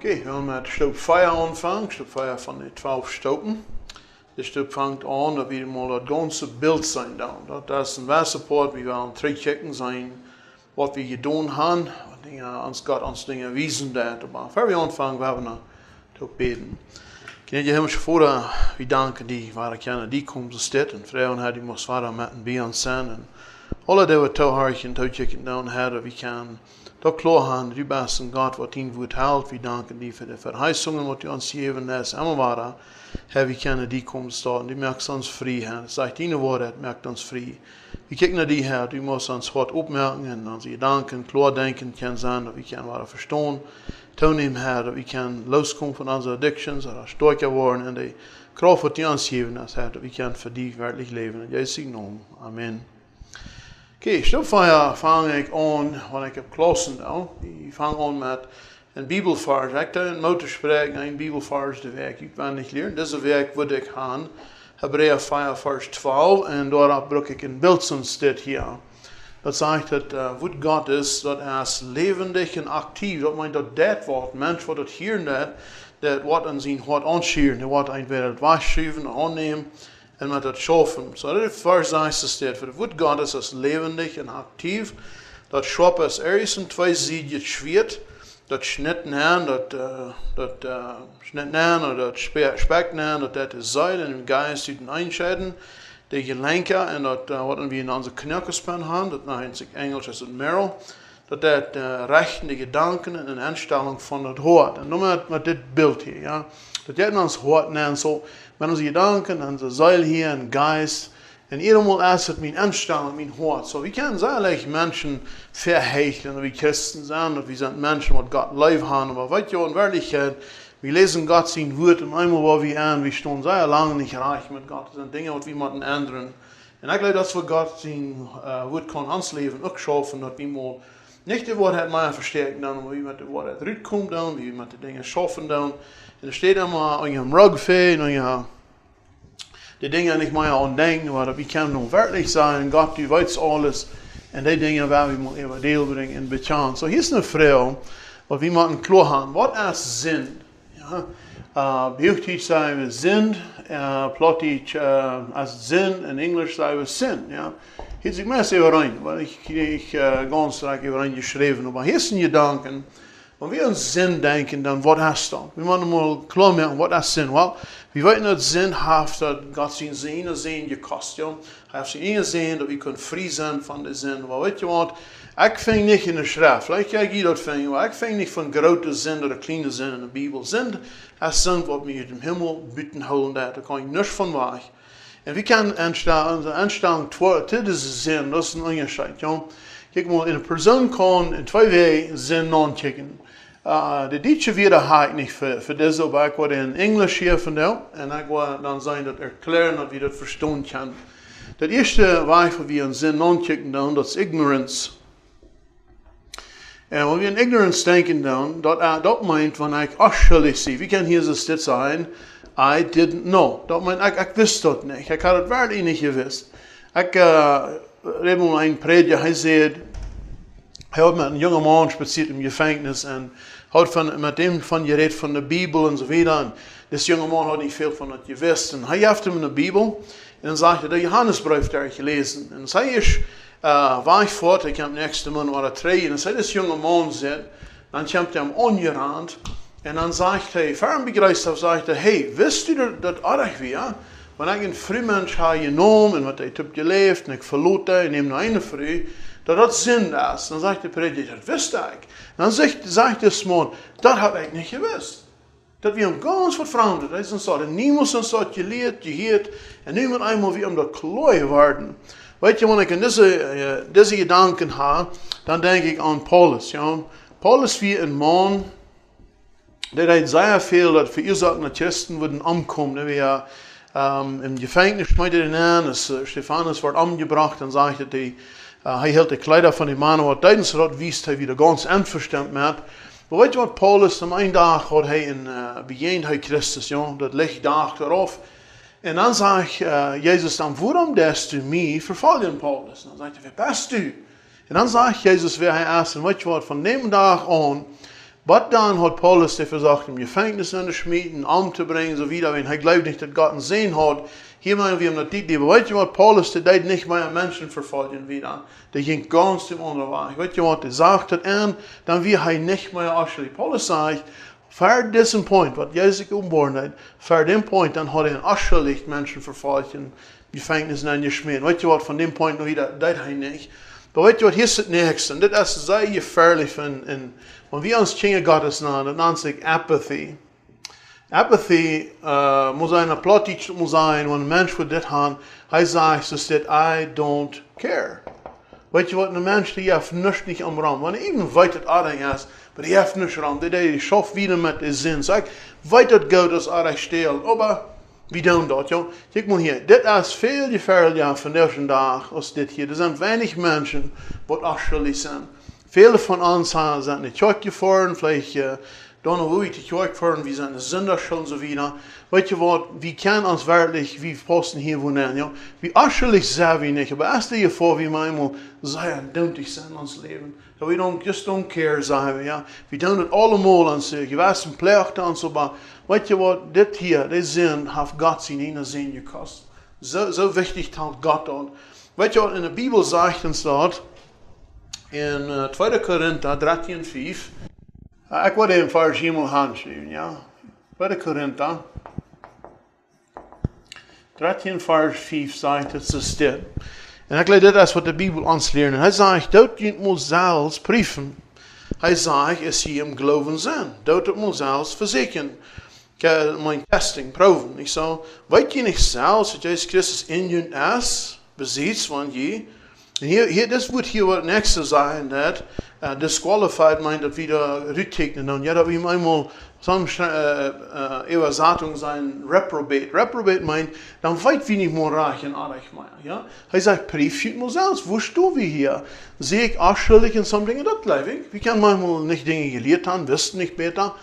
Okay, wir wollen mit Stück Feier anfangen, Stück Feier von den 12 Stunden. Das Stück fängt an, dass wir mal das ganze Bild sein da. Das ist ein Wasserport, wir wollen 3 checken sein, was wir getan haben, uns Gott uns Dinge wiesen hat. Aber bevor wir anfangen, wir haben noch beten. Kijk, je himmlische Vader, we danken die, waar ik aan die komt te zitten. En vrouwen had die moest vader met een bij ons zijn. En alle die we touwharken, touwchecken down hadden, we kan dat klaar du bist ein Gott, wat ihn woord hält. We danken die für die Verheißungen, wat du uns gegeven hast. Immer weiter, Herr, we kennen die kommen starten. Die merkt uns frei, Herr. Das sagt deine Worte, merkt uns frei. Wir kicken nach die, Herr, du musst uns hart opmerken und unsere Gedanken klar denken können sein, dass wir können weiter verstehen. Toon Herr, dat we kunnen loskommen van onze addictions, dat we sterker worden en de kracht wat die ons geven is, Herr, dat we kunnen voor die werkelijk leven. In Jezus naam. Amen. Oké, stapfeier vang ik aan, wat ik heb klassen nou. Ik vang aan met een Bibelvers. Ik heb een motor spreken, een Bibelvers de week. Ik ben niet leren. Deze week wil ik gaan, Hebräer 4, vers 12, en daarop bruk ik een beeldsonst hier. Dat zegt dat wat God is, dat hij is levendig en actief. Dat meint dat wordt, mens wat het hier net, dat wat aan zijn hart aanschieren, dat wat entweder het wegschrijven, aannemen en met het schaffen. So dat is vers 1 staat, voor wat God is levendig en actief. Dat schwap is ergens in 2 zijden schwert, dat schnitten aan, dat schnitten aan, of dat spekt aan, dat is zeil en im geist uit einscheiden. De gelenken en dat wat we in onze knokelspan hebben, dat nou in Engels is het marrow, dat rechten de gedanken en een instelling van het hart. En noem met dit beeld hier, ja. Dat je ons hart neemt, zo met onze gedanken, onze ziel hier en geest. En iedermaal is het mijn instelling, mijn hart. So we kunnen zalig mensen verhechten, dat we christen zijn, dat we zijn mensen wat God lief hebben, maar wat je in werkelijkheid, we lezen Gott zijn woord en eenmaal waar we aan, we staan zeer lang niet reich met God. Dat zijn dingen wat we moeten ändern. En ik geloof dat voor God zijn woord kan ons leven ook schaffen, dat we mal niet de woord het maar versterken dan, maar we met de woord het uitkomen dan, we met de dingen schaffen dan. En er staat immer aan je rugvee, en je de dingen niet meer aan denken, maar we kunnen nog werkelijk zijn, God die weet alles. En die dingen waar we moeten even deel brengen en betalen. So hier is een vrouw, wat we moeten klaar hebben. Wat is zin? Hoogtijd zeggen we zin, plattijd als zin, in Engels zeggen we sin. Ja. Hier zit ik meestal even rein, want ik ga straks even rein geschreven. Maar hier is een gedanken, wanneer we aan zin denken, dan wat is dat? We moeten mal klaar maken, wat is zin? Wel, we weten dat zin heeft dat God zijn ene zin gekost. Ja. Hij heeft zijn ene zin, dat we kunnen vrij zijn van de zin. Maar weet je wat? Ik vind niet in de schrift, like jij dat vindt, maar ik vind niet van grote zin of kleine zin in de Bijbel. Zin is zin wat we uit de hemel buiten houden, daar kan je niks van weg. En we kunnen instellen te deze zin, dat is een onderscheid. Ja. Kijk maar, een persoon kan in 2 wegen zin aankijken. De Duitse wederheid niet voor deze, maar ik word in Engels hier vandaan. En ik wil dan zijn dat erklären, dat we dat verstaan kunnen. Dat eerste weg waar we een zin aankijken, dat is ignorance. En wanneer we in ignorance denken dan, dat meint, wanneer ik afschuldig zie. Wie kan hier zo dit zijn? I didn't know. Dat meint, ik wist dat niet. Ik had het waarlijk niet gewist. Ik heb een prediker, hij zei, hij had met een jonge man spaziert in gevangenis en had met hem van gereed van de Bijbel en zo verder. En deze jonge man had niet veel van het gewist. En hij heeft hem in de Bijbel en dan zei hij, de Johannesbrief daar gelezen. En zei is weg voort, ik heb nächste man oder 3, en als hij deze jonge man zit, dan komt hij hem ongerand, en dan zegt hij, waarom begrijpt zegt hij, hey, wist u dat erg weer? Wanneer ik een vrouwmens heb genomen, en wat hij heeft geleefd, en ik verloot hij, en neem nog een vrouw, dat zin is. Dan zegt de prediker, dat wist ik. Dan zegt de man, dat had ik niet gewist. Dat we hem ganz wat veranderd. Hij is zo, niemand is zo geleerd, geheerd, en nu moet eenmaal weer om dat klooi worden. Weet je, wanneer ik in deze gedanken heb, dan denk ik aan Paulus. Ja. Paulus wie een man, der heeft zeer veel dat veroorzaakt dat Christen worden omkomen. We in gevangenis smijten ihn aan, als Stefanus wordt omgebracht, dan zegt dat hij hield de kleider van die mannen, wat tijdens dat wist hij wieder ganz einverstanden met. Maar weet je wat Paulus, am een dag had hij een begeendheid Christus, ja, dat licht daagt erop. En dan zegt Jezus dan, waarom des du mij vervolgen, Paulus? En dan zegt hij, wie bist du? En dan zegt Jezus weer hij is, en weet je wat, van die dag aan Aber dann hat Paulus der versucht, im Gefängnis in der Schmied, einen Arm zu bringen, so wieder, wenn er glaubt nicht, dass Gott ihn sehen hat. Hier meinen wir ihm das Titel, aber weißt du was, Paulus, der deed nicht mehr Menschen verfolgen wieder. Der ging ganz dem Unterweg. Weißt du was, der sagt hat, dann wir er nicht mehr ausschließen. Paulus sagt, für diesen Punkt, was Jesus geboren hat, für den Punkt, dann hat er ausschließlich Menschen verfolgen, Gefängnissen eingeschmiert. Weißt du was, von dem Punkt noch wieder, das er nicht. Aber weißt du was, hier ist das Nächste, und das ist sehr gefährlich, wenn wir uns Kinder Gottes nennen, das nennt sich Apathy. Apathy muss ein Plottisch sein, wenn ein Mensch für das hat, er sagt, dass I don't care. Weißt du was, ein Mensch, der hat nichts am Raum. Wenn er eben weiter Adem ist, aber er hat nichts am Raum, der schafft wieder mit dem Sinn. Sagt, weiter geht, dass er stehlt, aber wie tun das, ja? Guck mal hier, das ist viel gefährlicher von diesem Tag als das hier. Das sind wenig Menschen, die ausschuldig sind. Viele von uns sind nicht zurückgefahren, vielleicht don't know, wo wir zurückfahren, wir sind Sünder schon so wieder. Weißt du was, wir kennen uns wirklich, wie Posten hier wohnen, ja. Wie ausschuldig sind wir nicht, aber erst dir vor, wie wir einmal sehr dämlich sind in unserem Leben. So we don't care, sagen wir, ja. Wir tun das allemal an sich, wir wissen Pflicht und so, aber weißt du was, das hier, der Sinn, hat Gott seinen Sinn gekostet. So wichtig taugt Gott dort. Weißt du was, in der Bibel sagt uns dort, in 2. Korinther 13:5, ich wollte den Vers hier mal handschreiben, ja. 2. Korinther 13, Vers 5 sagt, es ist das. Und ich glaube, das ist, was die Bibel uns lernt. Er sagt, dort muss selbst prüfen. Er sagt, es hier im Glauben sind. Dort muss selbst versichern. Mein Testing, proben. Ich so, weiß ihr nicht selbst, dass Jesus Christus in uns ist, besitzt von je? Und hier, das wird hier was nächstes sein, dass disqualified meint, dass wieder rückteknen. Und ja, da wie einmal so eine Übersetzung sein, reprobate. Reprobate meint, dann weit wir nicht mehr reich in Arich mehr. Ja? Er sagt, prüf mal selbst, wo stehen wir hier? Sehe ich auch schuldig in so Dingen, das glaube ich. Wir können manchmal nicht Dinge gelehrt haben, wissen nicht besser.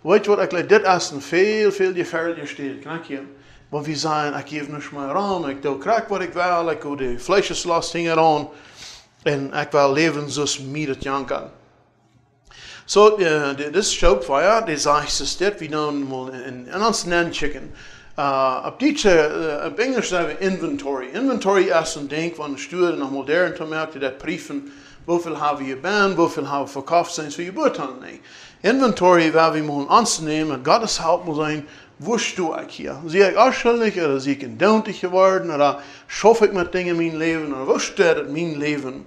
Weißt du was, ich glaube, das ist ein viel gefährlicher Stil. Weil wir sagen, ich gebe nicht mehr Raum, ich kriege, was ich will, ich gehe die Fleischeslast an. Und ich will leben, so es mir das janken. So, das Schaubfeuer, das sagt es das, wir dann mal in uns nennen schicken. Auf Englisch sagen wir Inventory. Inventory ist ein Ding, wenn Stühle nach modernen Märkten, das prüfen, wie viel haben wir gebannt, wie viel haben wir verkauft, sind für die Bürger nicht. Inventory, weil wir mal anzunehmen, Gottes Haupt muss sein, wo stehe ich hier? Sehe ich ausschuldig oder sehe ich indautig geworden oder schaffe ich mit Dingen in meinem Leben oder wo steht in meinem Leben?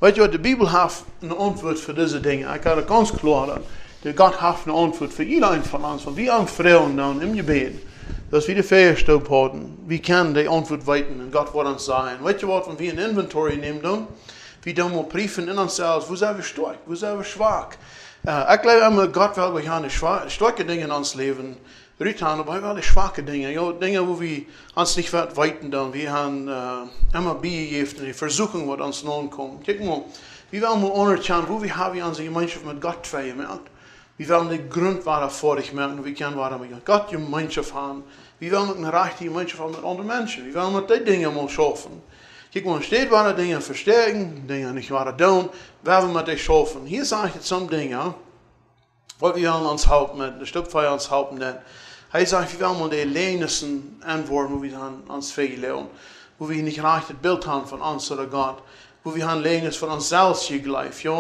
Weißt du, die Bibel hat eine Antwort für diese Dinge. Ich kann ganz klar, dass Gott hat eine Antwort für jeden von uns. Wenn wir an Frauen dann im Gebet, dass wir die Fähigkeit haben, wir können die Antwort weiten und Gott wird uns sagen. Weißt du was, wenn wir ein Inventory nehmen, dann, wir dann mal prüfen in uns selbst, wo sind wir stark, wo sind wir schwach. Ich glaube immer, Gott will, wir haben starke Dinge in uns Leben. Rütan, aber wir haben schwache Dinge, ja, Dinge, wo wir uns nicht weiten dann. Wir haben immer beigegeben, die Versuchung, was uns nun kommt. Guck mal, wir wollen mal anerkennen, wo wir haben unsere Gemeinschaft mit Gott gemerkt. Wir wollen den Grund, vor ich merken, wie können wir mit Gott Gemeinschaft haben. Wir wollen eine rechte Gemeinschaft haben mit anderen Menschen. Wir wollen mit den Dingen mal schaffen. Guck mal, steht wahre Dinge verstärken, Dinge nicht wahre tun, wir wollen mit denen schaffen. Hier sage ich jetzt some Dinge, wo wir uns halten mit, der Stückfeuer uns halten mit. Er sagt, wir wollen mal die Lehnissen antworten, wo wir dann uns fehlen, wo wir nicht recht das Bild haben von uns oder Gott, wo wir haben Lehnis von uns selbst hier gleich, ja.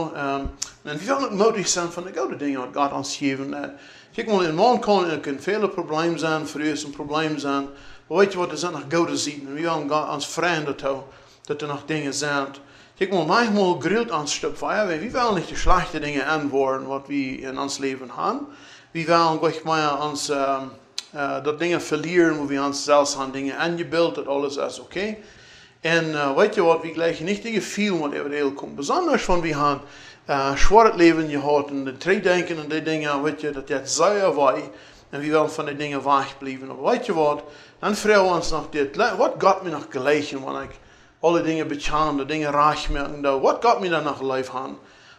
Und wir wollen mutig sein von den guten Dingen, die Gott uns gegeben hat. Kijk mal, in morgen können viele Probleme sein, für uns ein Problem sein, aber weißt du was, das sind noch gute Seiten, und wir wollen Gott uns freuen dazu, dass noch Dinge sind. Kijk mal, manchmal grillt uns Stück Feuer, weil wir wollen nicht die schlechten Dinge antworten, was wir in uns Leben haben. Wir wollen gleich mal uns dat Dinge verlieren, wo wir uns selbst haben Dinge angebildet, dat alles ist okay. Und weißt du was, wir gleich nicht die Gefühle, was über die Welt kommt. Besonders wenn wir haben schweres Leben gehabt und die denken und die Dinge, weißt du, das jetzt sehr weit und wir wollen von den Dingen weich bleiben. Aber weißt du was, dann fragen wir uns noch das, was Gott mir noch gleich, wenn ich alle Dinge bezahlen, die Dinge reich merken, was Gott mir dann noch live haben.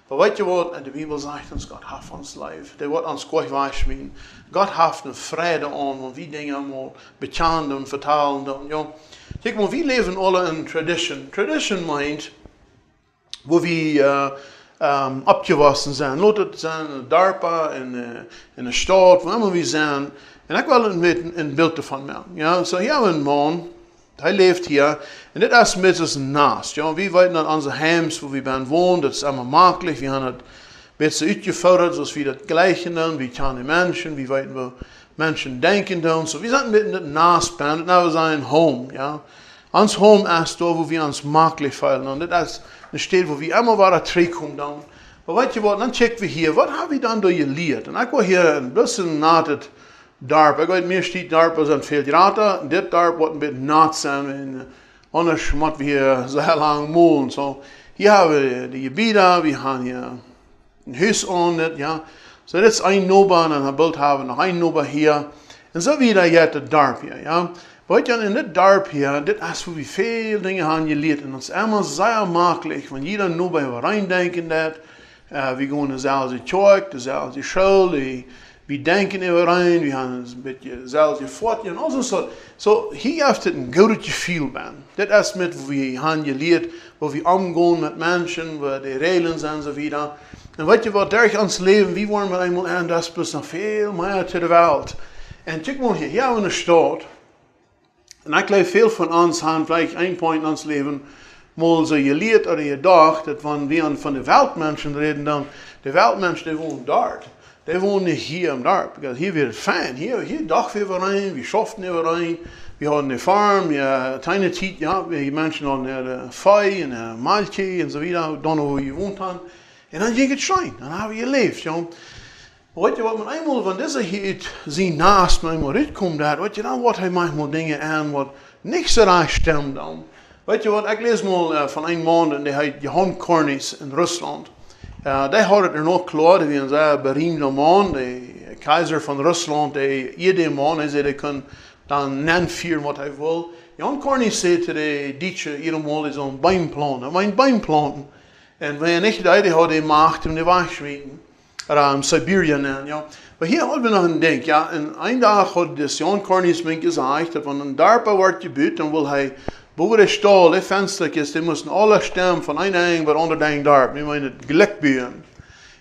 Aber weißt du was, die Bibel sagt uns, Gott hat uns live. Der wird uns gleich weiterschmieden. Gott hat eine Freude an, wenn wir Dinge mal bezahlen und verteilen. Ja. Kijk mal, wir leben alle in Tradition. Tradition meint, wo wir abgewassen zijn. Laat het zijn in de dorpen, in de stad, waar we zijn. En ik wil met een beeld ervan maken. Ja, zo hier hebben we een man, hij leeft hier. En dit is met ons naast. Ja, we weten dat onze heims, waar we ben wonen, dat is allemaal makkelijk. We hebben het een beetje uitgevorderd, zoals we dat gleichen doen. We kennen mensen, we weten hoe mensen denken doen. So, we zijn een beetje naast ben. Dat is een home. Ja. Ons home is daar, waar we ons makkelijk voelen. En dit is een stad, waar we immer weer terugkomen doen. Maar weet je wat, dan checken we hier, wat hebben we dan door geleerd? En ik wil hier een beetje na het dorp. Ik weet meer stiet dorp als een veel groter. Dit dorp wordt een beetje nat zijn. En anders moeten we hier zo heel lang molen. So, hier hebben we de gebieden, we hebben hier een huis aan. Ja. So, dit is een nobel en een beeld hebben we nog een nobel hier. En zo weer hier het dorp hier. Ja. Weet je, in dit dorp hier, dit is waar we veel dingen hebben geleerd. En dat is allemaal zeer makkelijk. Want jeder nobel waar reindenken dat. We gaan dezelfde kerk, dezelfde school, we denken eroverheen, we hebben een beetje dezelfde voort en al zo. So, hier heeft het een goed gevoel bij. Dit is met wat we hebben geleerd, waar we omgaan met mensen, waar de regelen zijn enzovoort. En weet je wat, durch ons leven, we worden met eenmaal aan, dat is plus nog veel meer ter wereld. En kijk maar hier hebben we een stad. En ik geloof veel van ons hebben vielleicht een punt in ons leven, mal so geleerd oder gedacht, dat wanneer we van de weltmensen reden, dan de weltmensen die wonen dort. Die wonen niet hier im dorp, because hier wird het fijn. Hier dag wir rein, wir schaften rein, wir haben eine Farm, ja, keine Zeit, ja, wir Menschen haben eine Fei, eine Malche und so weiter, dann wo wir gewohnt haben. Und dann ging es schön, dann haben wir gelebt, ja. Weet je wat, man eenmaal van deze hier zien naast me eenmaal uitkomt, weet je, dan wordt hij manchmal dingen aan wat niks eruit stemt dan. Weet je wat, ik lees mal van een man, en die heet Johann Cornys in Rusland. Die had het er nog klaar, die was een zeer beroemde man, de keizer van Rusland, ieder man, hij zei, hij kan dan nenvieren wat hij wil. Johann Cornys zei tegen de Duitse, iedermaal is een boom planten, maar een boom planten. En wanneer niet dat, die had hij macht om de wegschweten. Sibirien en ja. Maar hier hadden we nog een ding, ja. En een dag had dus Johann Cornys mij gezegd, dat wanneer een dorp wordt gebouwd, dan wil hij boven de stal, de venstertjes, die moesten alle stemmen van een ding bij ander ding dorp. We meinen het geluk buien.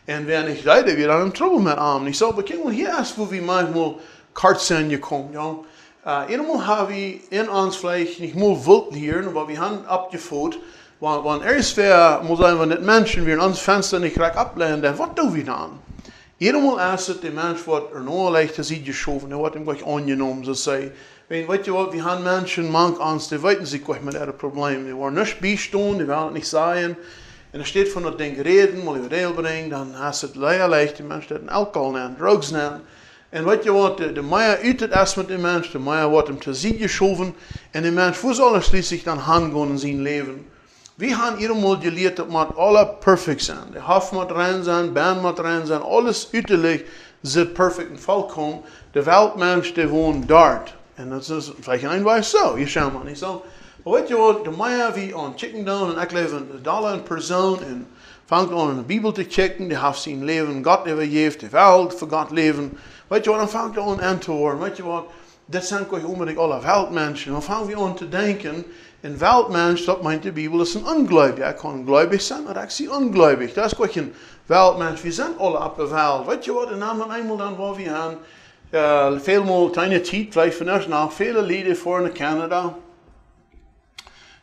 En wanneer niet dat, we dan in trouble met hem. Ik zei, maar kijk maar, hier is waar we manchmal kort zijn gekomen, ja. Eenmaal hebben we in ons vielleicht niet meer wild leren, maar we hebben opgevoed. Want eerst moet zijn we niet mensen weer in ons venster niet graag ablenden, wat doen we dan? Eenmaal is het de mens wat er nog ligt te zien geschoven, die wordt hem gleich aangenomen, zo zei. Weet je wat, we hebben mensen, mank ons, die weten zich gleich met dat probleem. Die worden niet bijstaan, die willen het niet zeggen. En er staat van dat ding reden, maar je deel brengt, dan is het leicht, die mensen dat alcohol nemen, drugs nemen. En weet je wat, de meer uit het is met de mens, de meer wordt hem te zien geschoven. En de mens, hoe zal er schließlich dan gaan in zijn leven? We hebben eenmaal geleerd dat moet alle perfect zijn. De hof moet rein zijn, band moet rein zijn, alles uiterlijk zit perfect en volkomen. De weltmens die woont dort. En dat is vielleicht een wijs zo, je schijnt maar niet zo. Maar weet je wat, de meer we aan checken doen, en ik leef een dollar in persoon, en vangt aan in de Bibel te checken, die heeft zijn leven God overgegeven, de wereld voor God leven. Weet je wat, dan vangt aan te worden, weet je wat, dat zijn gewoon unbedingt alle weltmensen. Dan vangen we aan te denken, een weltmens, dat meint de Bibel, is een ongläubig. Ik kan gläubig zijn, maar ik zie ongläubig. Dat is gewoon een weltmens. We zijn alle op de wereld. Weet je wat, en dan eenmaal dan waar we gaan, veelmaal kleine tijd, vielleicht vandaag nog, vele lieden voor in Canada.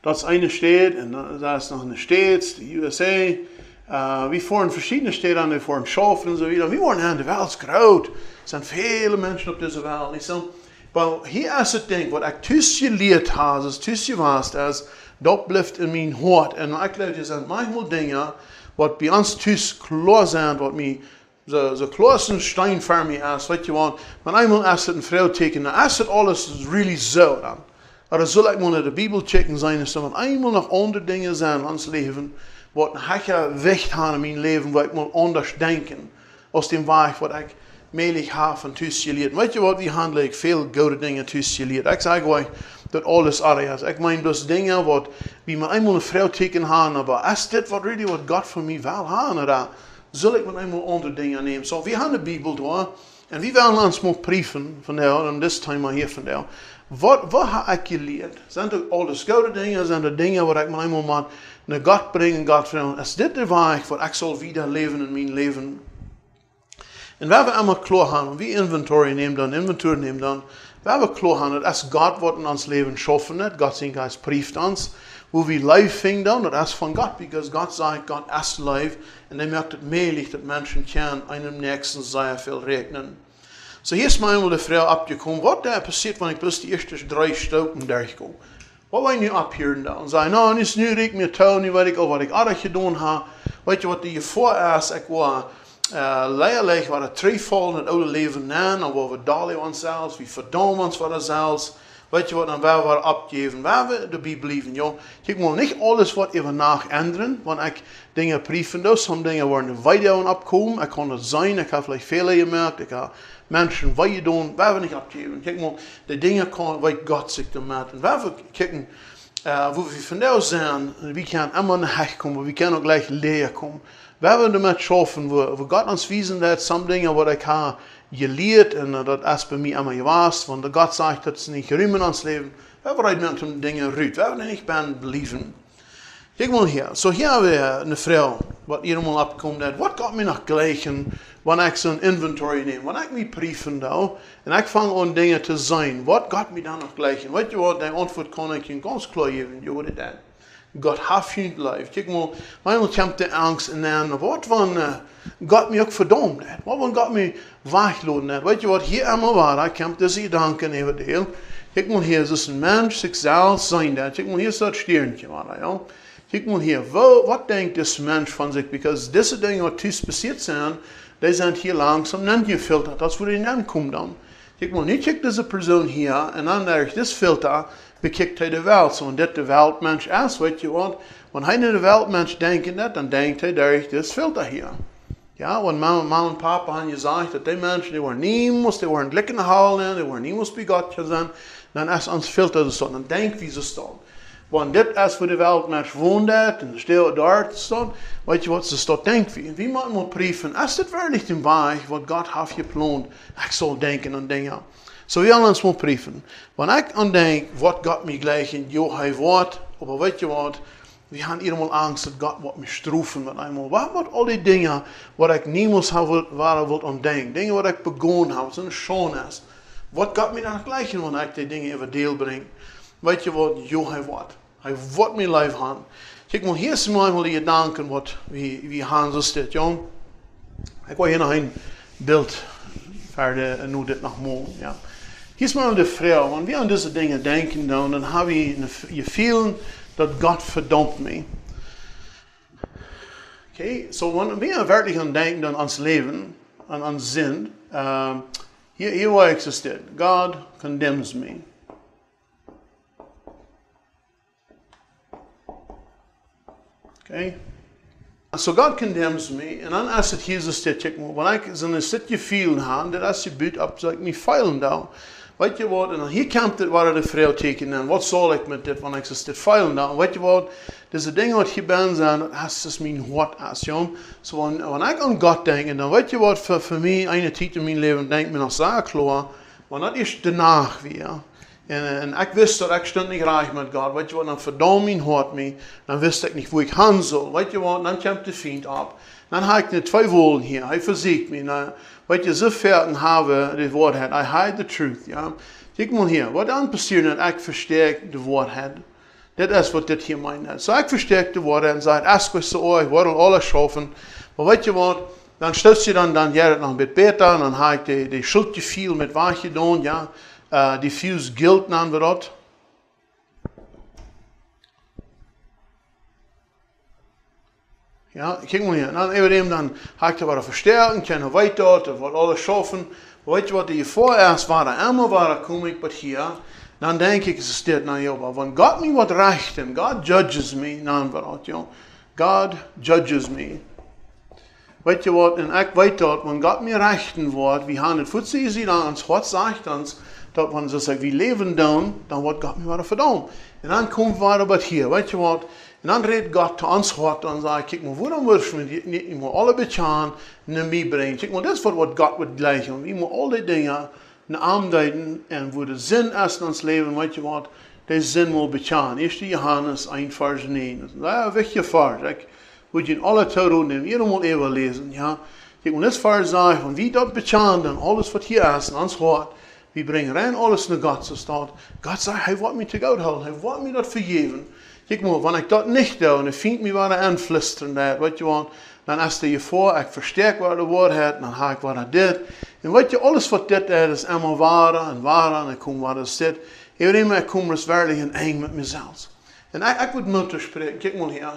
Dat is een stad, en dat is nog een stad, de USA. We voeren verschillende steden, we voeren Schaf en zo weer. We worden aan de wereld groot. Er zijn vele mensen op deze wereld. Niet zo. Maar hier is het ding, wat ik thuis geleerd heb, is thuis geweest, is, dat blijft in mijn hart. En ik geloof, er zijn manchmal dingen, wat bij ons thuis klaar zijn, wat mij zo klaar als een steen voor mij is, weet je wat. Maar eenmaal is het een vrouw tekenen, dan is het alles really zo dan. Maar dan zal ik maar naar de Bibel checken zijn, is dat eenmaal nog andere dingen zijn in ons leven, wat een hekje weg gaan in mijn leven, wat ik moet anders denken, als die weg wat ik meelig heb van thuis geleerd. Weet je wat, we handelen veel goede dingen thuis geleerd. Ik zeg euch, dat alles aardig is. Ik meen dus dingen wat we maar eenmaal een vrouw teken hebben, maar is dit wat really wat God voor mij wil hebben, dan zal ik maar eenmaal andere dingen nemen. So, we hebben de Bibel door, en we willen ons maar brieven vandaag, en dit thema hier vandaag. Wat heb ik geleerd? Zijn het alles goede dingen? Zijn het dingen waar ik me eenmaal maar naar God brengen, God vertellen? Is dit de weg waar ik zal wieder leven in mijn leven? En waar we allemaal klaar hebben, wie inventory nemen dan, waar we klaar hebben, dat is God wat in ons leven schaffen hat, God zijn Geist prieft ons, wo wir Life finden dan, dat is van God, because God sagt, God ist Life, und merkt het meelig, dat Menschen können einem Nächsten sehr viel regnen. So hier ist mir einmal die Frau abgekommen, was da passiert, wenn ich bis die ersten 3 Stunden durchkomme. Was will ich nu abhören da? Und sagen, no, nicht nu reg mir tau, nicht weiß ich auch, was ich alles getan habe. Weet je wat die vorerst, ich war leierlich, war der Trefall in het oude leven na, dan waren we dalen onszelfs, we verdomen ons voor onszelfs. Weet je wat, dan waar we abgeven, waar we erbij blijven, joh. Ik wil niet alles wat even nach ändern, want ik dingen brieven doe, sommige dingen worden weiter abkomen, ik kan het zijn, ik heb vielleicht Fehler gemerkt, ik heb Menschen weiter doen, waar we niet abgeven. Kijk maar, de dingen kan, wat God zich dan maakt. En waar we kijken, wo wir von da zijn, we kunnen immer naar Hech komen, we kunnen ook gleich leer komen. Waar we damit schaffen, wo Gott uns wiesen hat, sommige dingen wat ik heb geleerd, en dat is bij mij immer gewas, want Gott sagt, dat is niet geruimen ons leven. We bereiden met de dingen uit, we hebben niet bij believen. Kijk mal hier, so hier hebben we een vrouw, wat hier allemaal opkomt, wat gaat mij nog gleichen, wanneer ik zo'n inventory neem, wanneer ik mijn brieven doe, en ik vang aan dingen te zijn, wat gaat mij dan nog gleichen? Weet je wat, die antwoord kan ik je ganz klar geven, je hoort dat. God heeft je geleefd. Kijk mal, manchmal komt de angst in aan, wat van God mij ook verdomd heeft, wat van God mij wegloden heeft. Weet je wat, hier allemaal waar, komt deze gedanken even deel. Kijk mal hier, is een mens zichzelf zijn dat. Kijk mal, hier is dat stierntje, waar, ja. Kijk mal hier, wat denkt deze mens van zich? Because deze dingen wat thuis passiert zijn, die zijn hier langzaam niet gefilterd. Dat is waar die dan komt dan. Kijk mal, nu kijkt deze persoon hier, en dan durch dit filter, bekijkt hij de wereld. Zo, en dit de wereldmens is, weet je wat? Wanneer hij naar de wereldmens denkt, dan denkt hij durch dit filter hier. Ja, want mama en papa hebben gezegd dat die mensen, die waren niemals, die waren gelijk in de halen, die waren niemals bij God gezien. Dan is ons filter zo, dan denkt wie ze staan. Want dit is waar de wereldmens woont, en de stil daar staat. Weet je wat ze staat, denkt wie? Wie moet man brieven? Is dit werkelijk de weg wat God heeft gepland? Ik zal denken aan dingen. Zo wil ons moet brieven. Wanneer ik aan denk, wat God mij gleich in, joh, hij wordt, maar weet je wat? We hebben eenmaal angst dat God wat mij stroeven met eenmaal. Wat wordt al die dingen wat ik niemals waar wil aan denken? Dingen wat ik begonnen heb, wat een schoon is. Wat God mij dan gleich in, wanneer ik die dingen even deel breng? Weet je wat? Jo, hij wordt. Hij wordt mijn lijf aan. Kijk maar, hier is eenmaal die gedanken wat we gaan zo staat, jong. Ik wil hier nog een beeld verder en nu dit nog mooi, ja. Hier is maar de vrouw, want we aan deze dingen denken dan hebben we je feeling dat God verdomt me. Okay, so wanneer we werkelijk aan denken dan ons leven, aan ons zin, hier waar ik zo staat. God condemns me. Okay? So God condemns me, and dan is het hier zo staat, check maar, wanneer ik zo'n stukje feeling heb, dat is je buurt op, zal ik me feilen dan. Weet je wat, en dan hier komt het waar de vrouw tekenen, en wat zal ik met dit, wanneer ik zo staat feilen dan. Weet je wat, deze dingen wat hier ben zijn, dat is dus mijn hart is, jong. So wanneer ik aan God denk, en dan weet je wat, voor mij, een tijd in mijn leven, denk ik me nog zeer klaar, want dat is daarna weer. En ik wist dat ik stond niet graag met God. Weet je wat, dan verdom mijn hart me. Dan wist ik niet hoe ik gaan zal. Weet je wat, dan komt de vriend op. Dan heb ik de 2 woorden hier. Hij verziekt me. Nou, weet je, zo ver hebben de woordheid. I hide the truth. Ja. Kijk maar hier. Wat dan passiert dat ik versterk de woordheid. Dit is wat dit hier meint. So ik versterk de woordheid en zeg, ask was zo, ik word alles schaffen. Maar weet je wat, dan stelst je dan jij het nog een beetje beter. En dan heb ik de schuldje veel met wat je doet, ja. Diffuse guilt nennen we dat. Ja, kijk maar hier. Dan even dan ga ik er wat versterken, kunnen weiter, wat alles schaffen. Weet je wat die voorerst waren, allemaal waren, kom ik bij hier. Dan denk ik, ze staat naar jou, want God me wat rechten, God judges me, nennen we dat, joh. God judges me. Weet je wat, en ik weet dat, wanneer God me rechten wordt, we gaan het voet zien aan ons, wat zegt ons, dat wanneer ze zeggen, we leven dan wordt God me wat verdampt. En dan komt we wat hier, weet je wat, en dan redt God tot ons hart en zegt, kijk maar, waarom moet je niet alle beetje aan naar mij brengen? Kijk maar, dat is wat God wil gleichen. We moeten al die dingen een aanduiden en wo de zin is in ons leven, weet je wat, de zin wil betjaan. 1 Johannes 1 vers 9. Dat is een wichtige vers. Ik moet je in alle tijden nemen. Iedereen moet even lezen. Ja. Ik moet dit vers zeggen, van wie dat betjaan, dan alles wat hier is, in ons hart, we brengen rein alles naar God. Zo staat, God zegt, hij wil me te God houden. Hij wil me dat vergeven. Kijk maar, wanneer ik dat niet doe, en hij vindt me waar aanflisteren, dat, weet je wat, dan is er je voor, ik versterk wat de woord heeft, dan ga ik wat hij dit. En weet je, alles wat dit is allemaal waar, en ik kom wat er zit. Ik kom dus werkelijk in één met mezelf. En ik moet moeten spreken, kijk maar hier,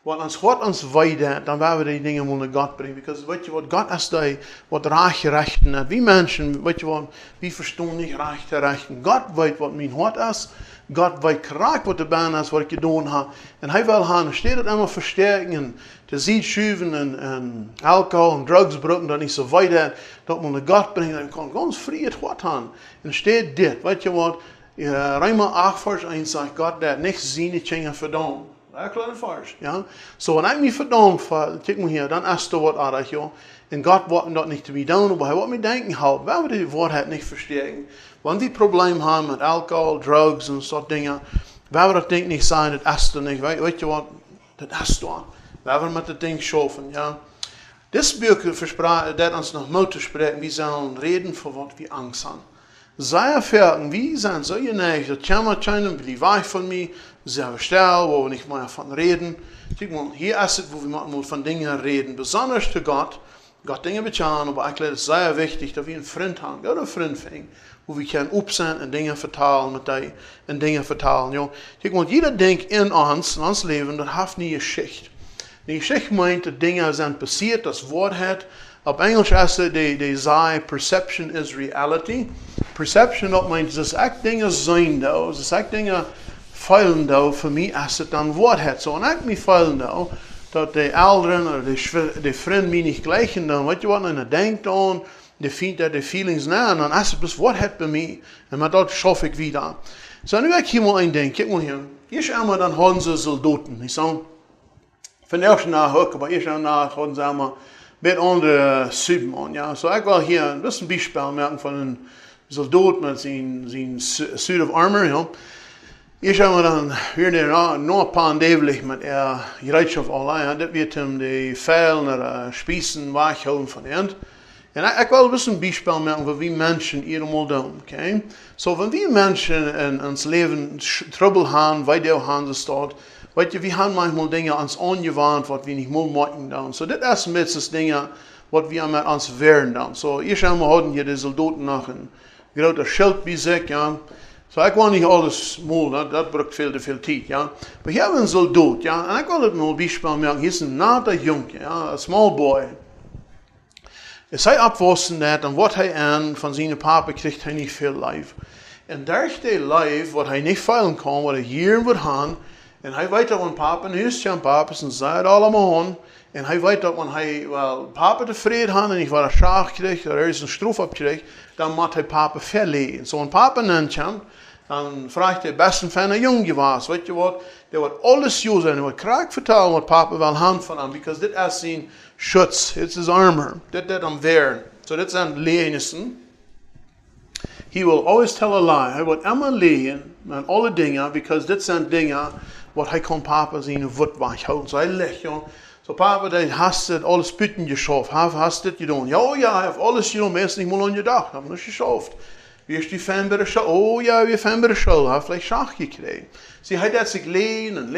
wat ons wijde, dan willen we die dingen moeten naar God brengen. Want weet je wat, God is die wat rechten heeft. Wie mensen, weet je wat, wie verstaan niet rechten. God weet wat mijn hart is. God weet kracht wat de baan is, wat ik gedaan heb. En hij wil gaan, steeds het allemaal versterken. Te zien schuiven en alcohol en drugs gebruiken, dat niet zo weit is. Dat moet naar God brengen. Dan kan ganz vrij het wat aan. En steeds dit, weet je wat, Römer 8 vers 1 zegt God, dat niet zien dingen verdammen. Dat is kleine vers, ja. So, wanneer ik me verdammt, kijk maar hier, dan is er wat aardig, ja. En God wordt dat niet te doen, maar hij wordt me denken houden. Wij willen die woordheid niet versterken. Want die probleem hebben met alcohol, drugs en soort dingen, wij willen dat ding niet zijn, dat is er niet. Weet je wat, dat is er. Wij willen met dat ding schaffen, ja. Dit boek verspreekt, dat ons nog moeten spreken, we zullen reden voor wat we angst hebben. Zij ervaren, wie zijn zo geneigd, dat jammer schijnen, die weg van mij, sehr stil, wo we nicht mehr von reden. Kijk mal, hier ist es, wo wir von Dingen reden. Besonders zu Gott Dingen betjaan, aber ich glaube, es ist sehr wichtig, dass wir einen Freund haben, ja, einen Freund finden, wo wir können opstaan en dingen vertalen met die, en dingen vertalen. Ja. Kijk, want jeder denkt in ons leven, dat heeft niet een Geschichte. Die Geschichte meint, dat dingen zijn passiert, das Wort hat. Op Engels is het, die zei, perception is reality. Perception, dat meint, dat echt dingen zijn, dat is echt dingen feilen daar, voor mij is het dan Wort hat. So, en ik me feilen daar, dat de ouderen, of de vriend mij niet gleichen dan, weet je wat, en hij denkt aan, die vindt dat de feelings na, en dan is het dus Wort hat bij mij, en met dat schaf ik wieder. So, nu ik hier mal een denk, kijk maar hier, eerst einmal dan hadden ze soldaten, niet zo? Van de eerste na ook, maar eerst na hadden ze allemaal met andere Südmann, ja. So, ik wil hier een bisschen Beispiel merken van een soldaat met zijn suit of armor, ja. Eerst hebben we dan weer nog een paar degelijk met gereedschap alleen. Dat wordt hem de vuil naar de spiezen weghouden van de end. En ik wil een beetje bijspel maken wat we mensen helemaal doen. Okay? So, wenn wir Menschen in ons leven trouble hebben, wij deel hebben staat, weet je, we hebben manchmal dingen ons aangewandt wat we niet meer maken doen. So, dit is een beetje dingen wat we met ons werden doen. So, eerst hebben we hadden hier de soldaten nog een groter schild bij zich, ja. So, ik wil niet alles molen, dat brukt veel te veel tijd, ja. Maar hier hebben we een soldaat, ja. En ik wil het mal bijspel maken, hier is een nader jongen, ja, een small boy. Als hij opwassen dat, dan wordt hij aan, van zijn papa krijgt hij niet veel lijf. En door die lijf, wat hij niet veilen kan, wat hij hier wordt gaan, en hij weet dat van papa, en huis zijn papa's, en zei het allemaal aan, en hij weet dat wanneer hij wel papa tevreden had, en ik wat een schaag krijgt, er is een stroef op krijgt, dan moet hij papa verlegen. Zo, so, papa neemt hem, dan vraagt hij best een fijne jongen was, weet je wat, die wordt alles jou zijn, hij wordt kraak vertellen wat papa wil gaan van hem, because dit is zijn schutz, dit is armor, dit am wehren. So, dit zijn lenissen. He will always tell a lie. Hij wordt immer liegen met alle dingen, because dit zijn dingen wat hij kan papa zijn voet weghouden. So, hij ligt, ja. So, papa, hij heeft het alles buiten geschaft, hij heeft dit gedaan. Ja, ja, hij heeft alles gedaan, meestal niet meer aan je dag, hij heeft het geschaft. Wie is die fan bij de school? Oh ja, wie fan bij de school? Hij heeft vielleicht Schach gekregen. Zie, hij deed zich lenen.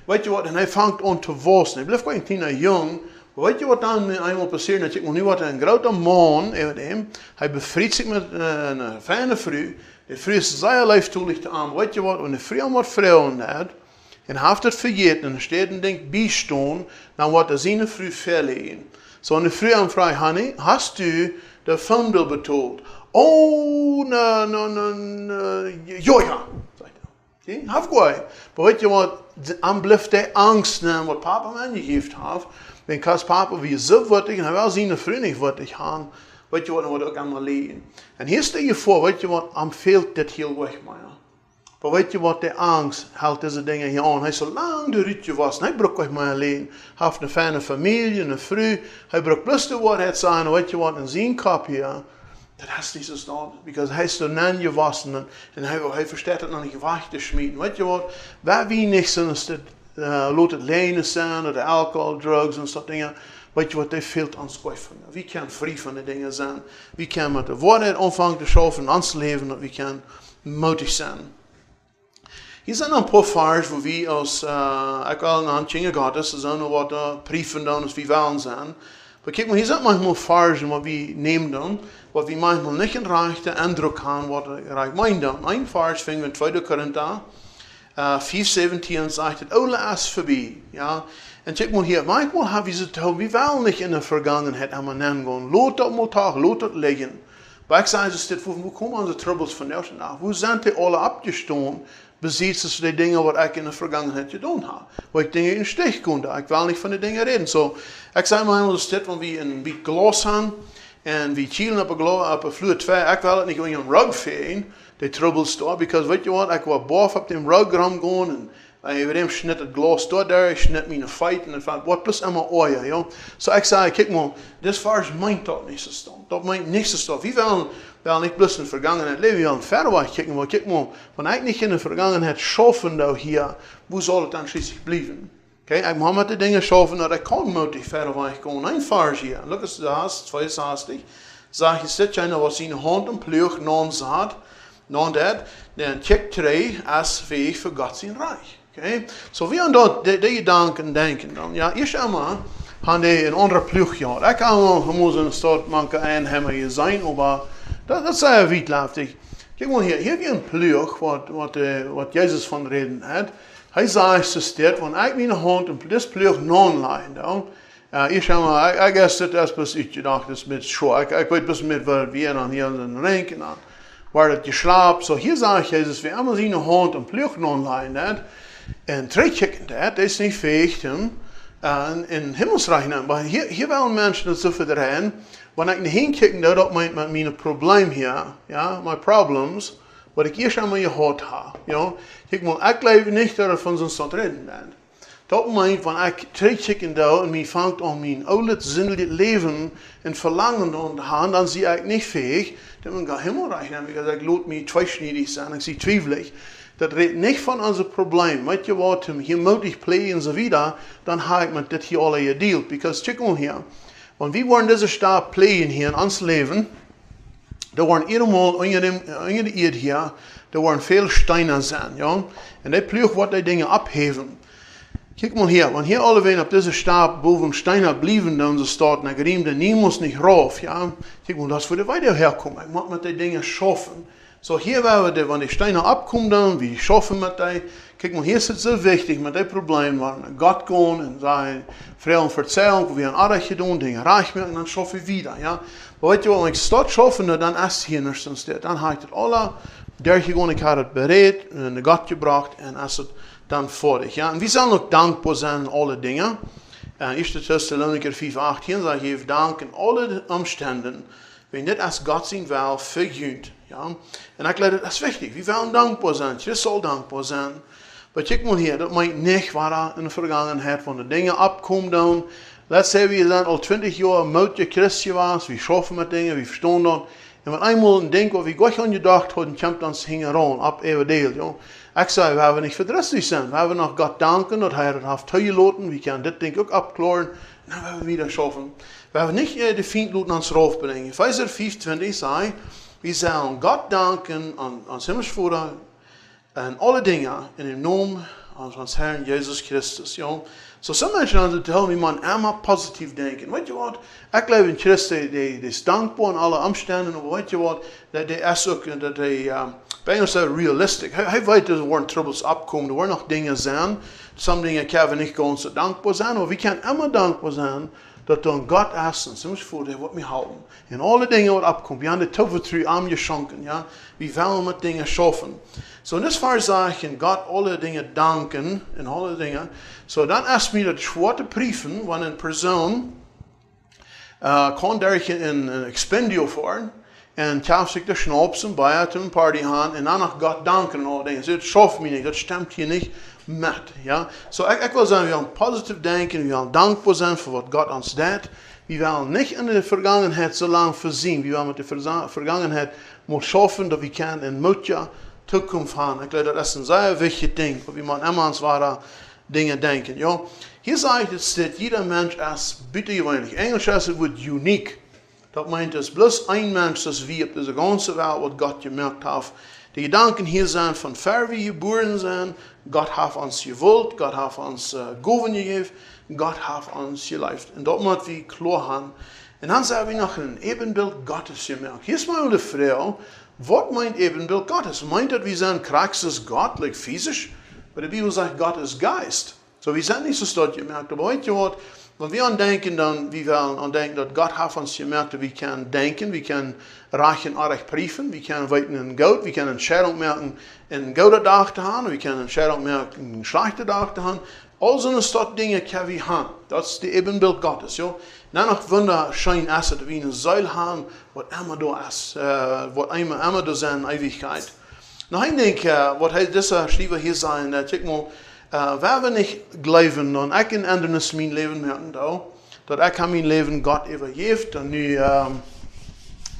Weet je wat? En hij vangt aan te wassen. Hij blijft gewoon een kleiner jong. Weet je wat dan eenmaal passeert? Dat ik nu wat een grote man over hem. Hij bevriest zich met een fijne vrouw. De vrouw is zeer leeftoelicht aan. Weet je wat? Wanneer de vrouw wat vrouwen had, en hij heeft het vergeten, en er staat een ding bijstaan, dan wordt er zijn vrouw verlegen. Zo, en de vrouw aan vraagt, honey, hast u de phone betaald? Oh, no, ja, zegt hij. Haf gooi. Maar weet je wat, dan blijft de angst nemen wat papa me aangegeven heeft. Want papa wie zo wittig en hij wil zijn vriend niet wittig gaan. Weet je wat, dan wordt ook allemaal leren. En hier stel je voor, weet je wat, am veelt dit heel weg, maar ja. Maar weet je wat, de angst houdt deze dingen hier aan. Hij is zo lang de ritje was, en hij broek euch maar alleen. Hij heeft een fijne familie, een vrouw. Hij broek plus de waarheid zijn, weet je wat, in zijn kop hier. Dat is niet zo snel, because hij is er nan gewassen en hij verstaat het nog niet weg te schmieden. Weet je wat? Waar wie niks zijn, is dat laat het lenen zijn, of de alcohol, drugs en soort dingen. Weet je wat, dat veelt ons kwijt. Wie kan vrij van de dingen zijn? Wie kan met de woorden aanvangen te schaffen in ons leven, dat wie kan moedig zijn. Hier zijn een paar vers waar we als, ik wil een handje gehad, dus er zijn nog wat brieven dan, als we willen zijn. Maar kijk maar, hier zijn manchmal versen, wat we nemen dan, wat we manchmal niet een rechte indruk hebben, wat ik mijn dan. Een vers vinden we in 2 Korinther 5:17 zegt het, oude is voorbij. Ja? En kijk maar hier, manchmal hebben we ze te we willen niet in de vergangenheid aan mijn gaan. Laat dat maar toch, laat dat liggen. Maar ik zei ze, wo komen onze troubles van jou nach? Hoe zijn die alle abgestaan? Bezit ze die dingen wat ik in de vergangenheid gedaan heb. Waar ik dingen in stich kon. Ik wil niet van die dingen reden. So, ik zei maar helemaal dit, want we een beetje glas hebben. En we chillen op een vloer 2. Ik wil het niet in een rug veen. Die troubles daar. Because weet je wat, ik was boven op die rug gaan. En over hem snit het glas daar. Ik snit me in een fight. En van, wat plus allemaal olie. Ja? So ik zei, kijk maar, dit vers meint dat niet zo staan. Dat meint niks zo staan. We willen niet plus in de vergangenheid leven, we willen verder weg kijken. Maar kijk maar, wanneer ik niet in de vergangenheid schaffen nou hier, hoe zal het dan schließlich blijven? Okay? Ik moet met de dingen schaffen, dat ik kan moedig verder weg gaan. Een vers hier, look at das, 62. Zeg je, zit jij nou was in de hand en pleug non zat, non dat, dan check 3 als weg voor God zijn rijk. Okay? So we gaan dat, die gedanken denken dan. Ja, eerst einmal, gaan die een andere pleug gehad. Ik kan wel gewoon een soort manke einhemmer zijn, maar dat is sehr wietlaftig. Kijk maar hier heb je een pleug, wat Jezus van reden had. Hij zei steeds, want ik mijn hand en dit pleug non leiden dan. Ik zeg maar, ik guess dat is pas iets gedacht, dat is met schoon. Ik weet pas met wat we dan hier in de renken aan. Waar dat je slaapt. So hier zegt Jezus, wie allemaal zijn hand en pleug non leiden had. En terugkijken dat is niet veegt hem in hemelsreich nemen. Maar hier willen mensen dat zo verdraaien. Wanneer ik heen kijk, dat meint met mijn probleem hier, ja, mijn problems, wat ik eerst aan mijn hart heb, ja. Kijk maar, ik leef niet dat ik van zo'n soort reden ben. Dat meint, wanneer ik terugkijk en mij vangt aan mijn oude zinnelijk leven en verlangen aan de hand, dan zie ik niet veeg, dat ik ga hemelsreich nemen, want ik laat mij tweesnijdig zijn, ik zie twijfelig. Dat redt niet van onze probleem. Weet je wat, hier moedig plegen en zo wieder, dan heb ik met dit hier alle gedeeld. Because check on hier. Want we worden deze stap plegen hier in ons leven. Er worden eenmaal onder de eerd hier, er worden veel steinen zijn, ja. En die pleeg wat die dingen abheven. Kijk mal hier, want hier alle wen op deze stap boven steinen blijven dan ze staat, en ik riem de niemand niet rauf, ja. Kijk mal, dat is waar de weiter herkomen. Ik moet met die dingen schaffen. So hier waar we, wanneer die steinen abkomen dan, wie schaffen met die. Kijk maar, hier is het zo wichtig met die probleem, waar we Gott gaan en zijn vrouwen vertellen, wie een aardig gedaan, dingen reich maken, en dan schaffen we wieder, ja. Maar weet je wat, als ik start schaffen, dan is het hier niks dan, dan heb ik het alle, gewoon, ik had het bereid, en de Gott gebracht, en is het dan vorig, ja. En we zullen ook dankbaar zijn in alle dingen. 1 Thessaloniker 5:18 zegt, geef dank in alle omstanden, wenn dit als Gott zijn wil vergunt. Ja? En ik leer dat is wichtig. We willen dankbaar zijn. Je zal dankbaar zijn. Maar kijk maar hier, dat meint niet waar in de vergangenheid van de dingen opkomen dan. Let's say we zijn al 20 jaar moutje Christen was, we schaffen met dingen, we verstaan dat. En wat eenmaal een ding wat we goed aan gedacht hadden, komt ons hingen aan, op even deel. Ja? Ik zei, we hebben niet verdrietig zijn. We hebben nog God danken dat hij het heeft toegelaten. We kunnen dit ding ook opklaren. En dan hebben we weer schaffen. We hebben niet de vriend laten ons rauf brengen. Epheser 5:20 zei, we zullen God danken aan ons Himmelsvader en alle dingen in de naam van ons Herrn Jezus Christus. Ja? So some mensen dan tellen, we moeten allemaal positief denken. Weet je wat? Ik leef in Christus, die is dankbaar in alle omstandigheden. Maar weet je wat? Dat is ook, dat hij bijna zo realistisch. Hij weet dat er worden troubles opkomen, er worden nog dingen zijn. Sommige dingen kunnen we niet gewoon zo dankbaar zijn, maar we kunnen immer dankbaar zijn. Dat dan God is en soms voor hij wat mij houden. En alle dingen wat opkomt, ja, de tovertrui aan je schenken, ja. We willen met dingen schaffen. So in dit geval zeg ik God alle dingen danken en alle dingen. So dan is mij dat zwarte brieven, wanneer een persoon kan daar een expendio voor. en kauf zich de schnaps en buiten een party gaan en dan nog God danken en alle dingen. Dat schaft me niet, dat stemt hier niet met. Ja? So ik wil zeggen, we willen positief denken, we willen dankbaar zijn voor wat God ons deed. We willen niet in de vergangenheid zo lang voorzien. We willen met de vergangenheid moet schaffen dat we kunnen in moedje toekomst gaan. Ik geloof dat is een zeer wichtig ding. We moeten immer aan zware dingen denken. Ja? Hier zegt het dat jeder mens is buitengewöhnlich. Engels is het woord unique. Dat meint es bloß ein Mensch, das wie op deze ganze Welt, wat Gott gemerkt hat. Die Gedanken hier zijn van ver wie geboren zijn. Gott hat uns gewollt, Gott hat uns Goven gegeben, Gott hat uns gelebt. En dat moet we klar haben. En dan zijn we nog een evenbeeld Gottes gemerkt. Hier is maar de vraag, wat meint evenbeeld Gottes? Meint dat we zijn krachtens Gott, like physisch? Maar de Bibel zegt, Gott is Geist. So we zijn niet zo stot gemerkt. Maar weet je wat? Wenn wir denken, dann wir wollen denken, dass Gott hat uns gemerkt, dass wir können denken, wir können reich und arg prüfen, wir können weiten in Geld, wir können Entscheidung merken, in gute Tag zu haben, wir können Entscheidung merken, in schlechte Tag zu haben. All so eine Dinge können wir haben. Das ist die Ebenbild Gottes. Ja? Dann noch wunderschön ist, dass wir eine Säule haben, was immer da ist, was immer da ist in Ewigkeit. Nou, ik denk, wat hij deze schrijver hier zijn, check mal, waar we niet geloven, dan ik in anderes mijn leven merken, dat ik mijn leven God overgeeft, en nu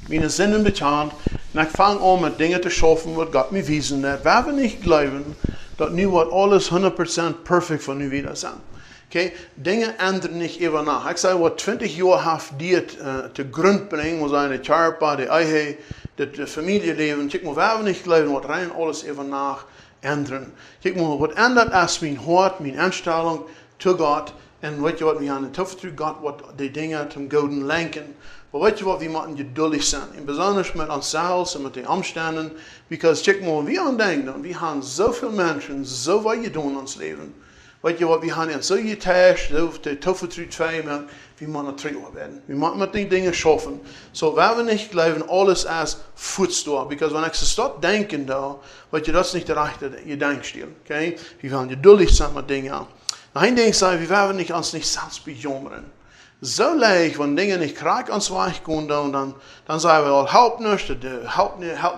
mijn zinnen betjant, en ik vang aan met dingen te schaffen, wat God me wijzen heeft. Waar we niet geloven, dat nu wordt alles 100% perfect van nu wieder zijn. Okay? Dingen ändern nicht immer nach. Ich sage, was 20 Jahre hat die zu Grund bringen, was eine Charpa, die Ehe, das Familienleben, check mal, wer nicht glauben, was rein alles immer nach ändern. Check mal, was ändert erst mein Hort, meine Einstellung zu Gott, und weißt du was, wir haben Tuffe zu Gott, was die Dinge zum Guten lenken. Aber weißt du was, wir müssen geduldig sein, und besonders mit uns selbst und mit den Umständen, because check mal, wir denken, wir haben so viele Menschen, so weit getan in uns Leben. Weet je wat, we gaan in zo getäuscht, de toffe twee, maar we moeten terug werden. We moeten met die dingen schaffen. So, waar we niet geloven, alles als voetstoel. Because wenn ich so start denken da, weet je, dat is niet de rechte Gedankstil. Okay? We gaan geduldig zijn met dingen. Een ding zei, we werden nicht ons niet zelfs bejammeren. Zo leicht, wenn Dinge nicht krank ans Weich kommen, dann sagen wir, help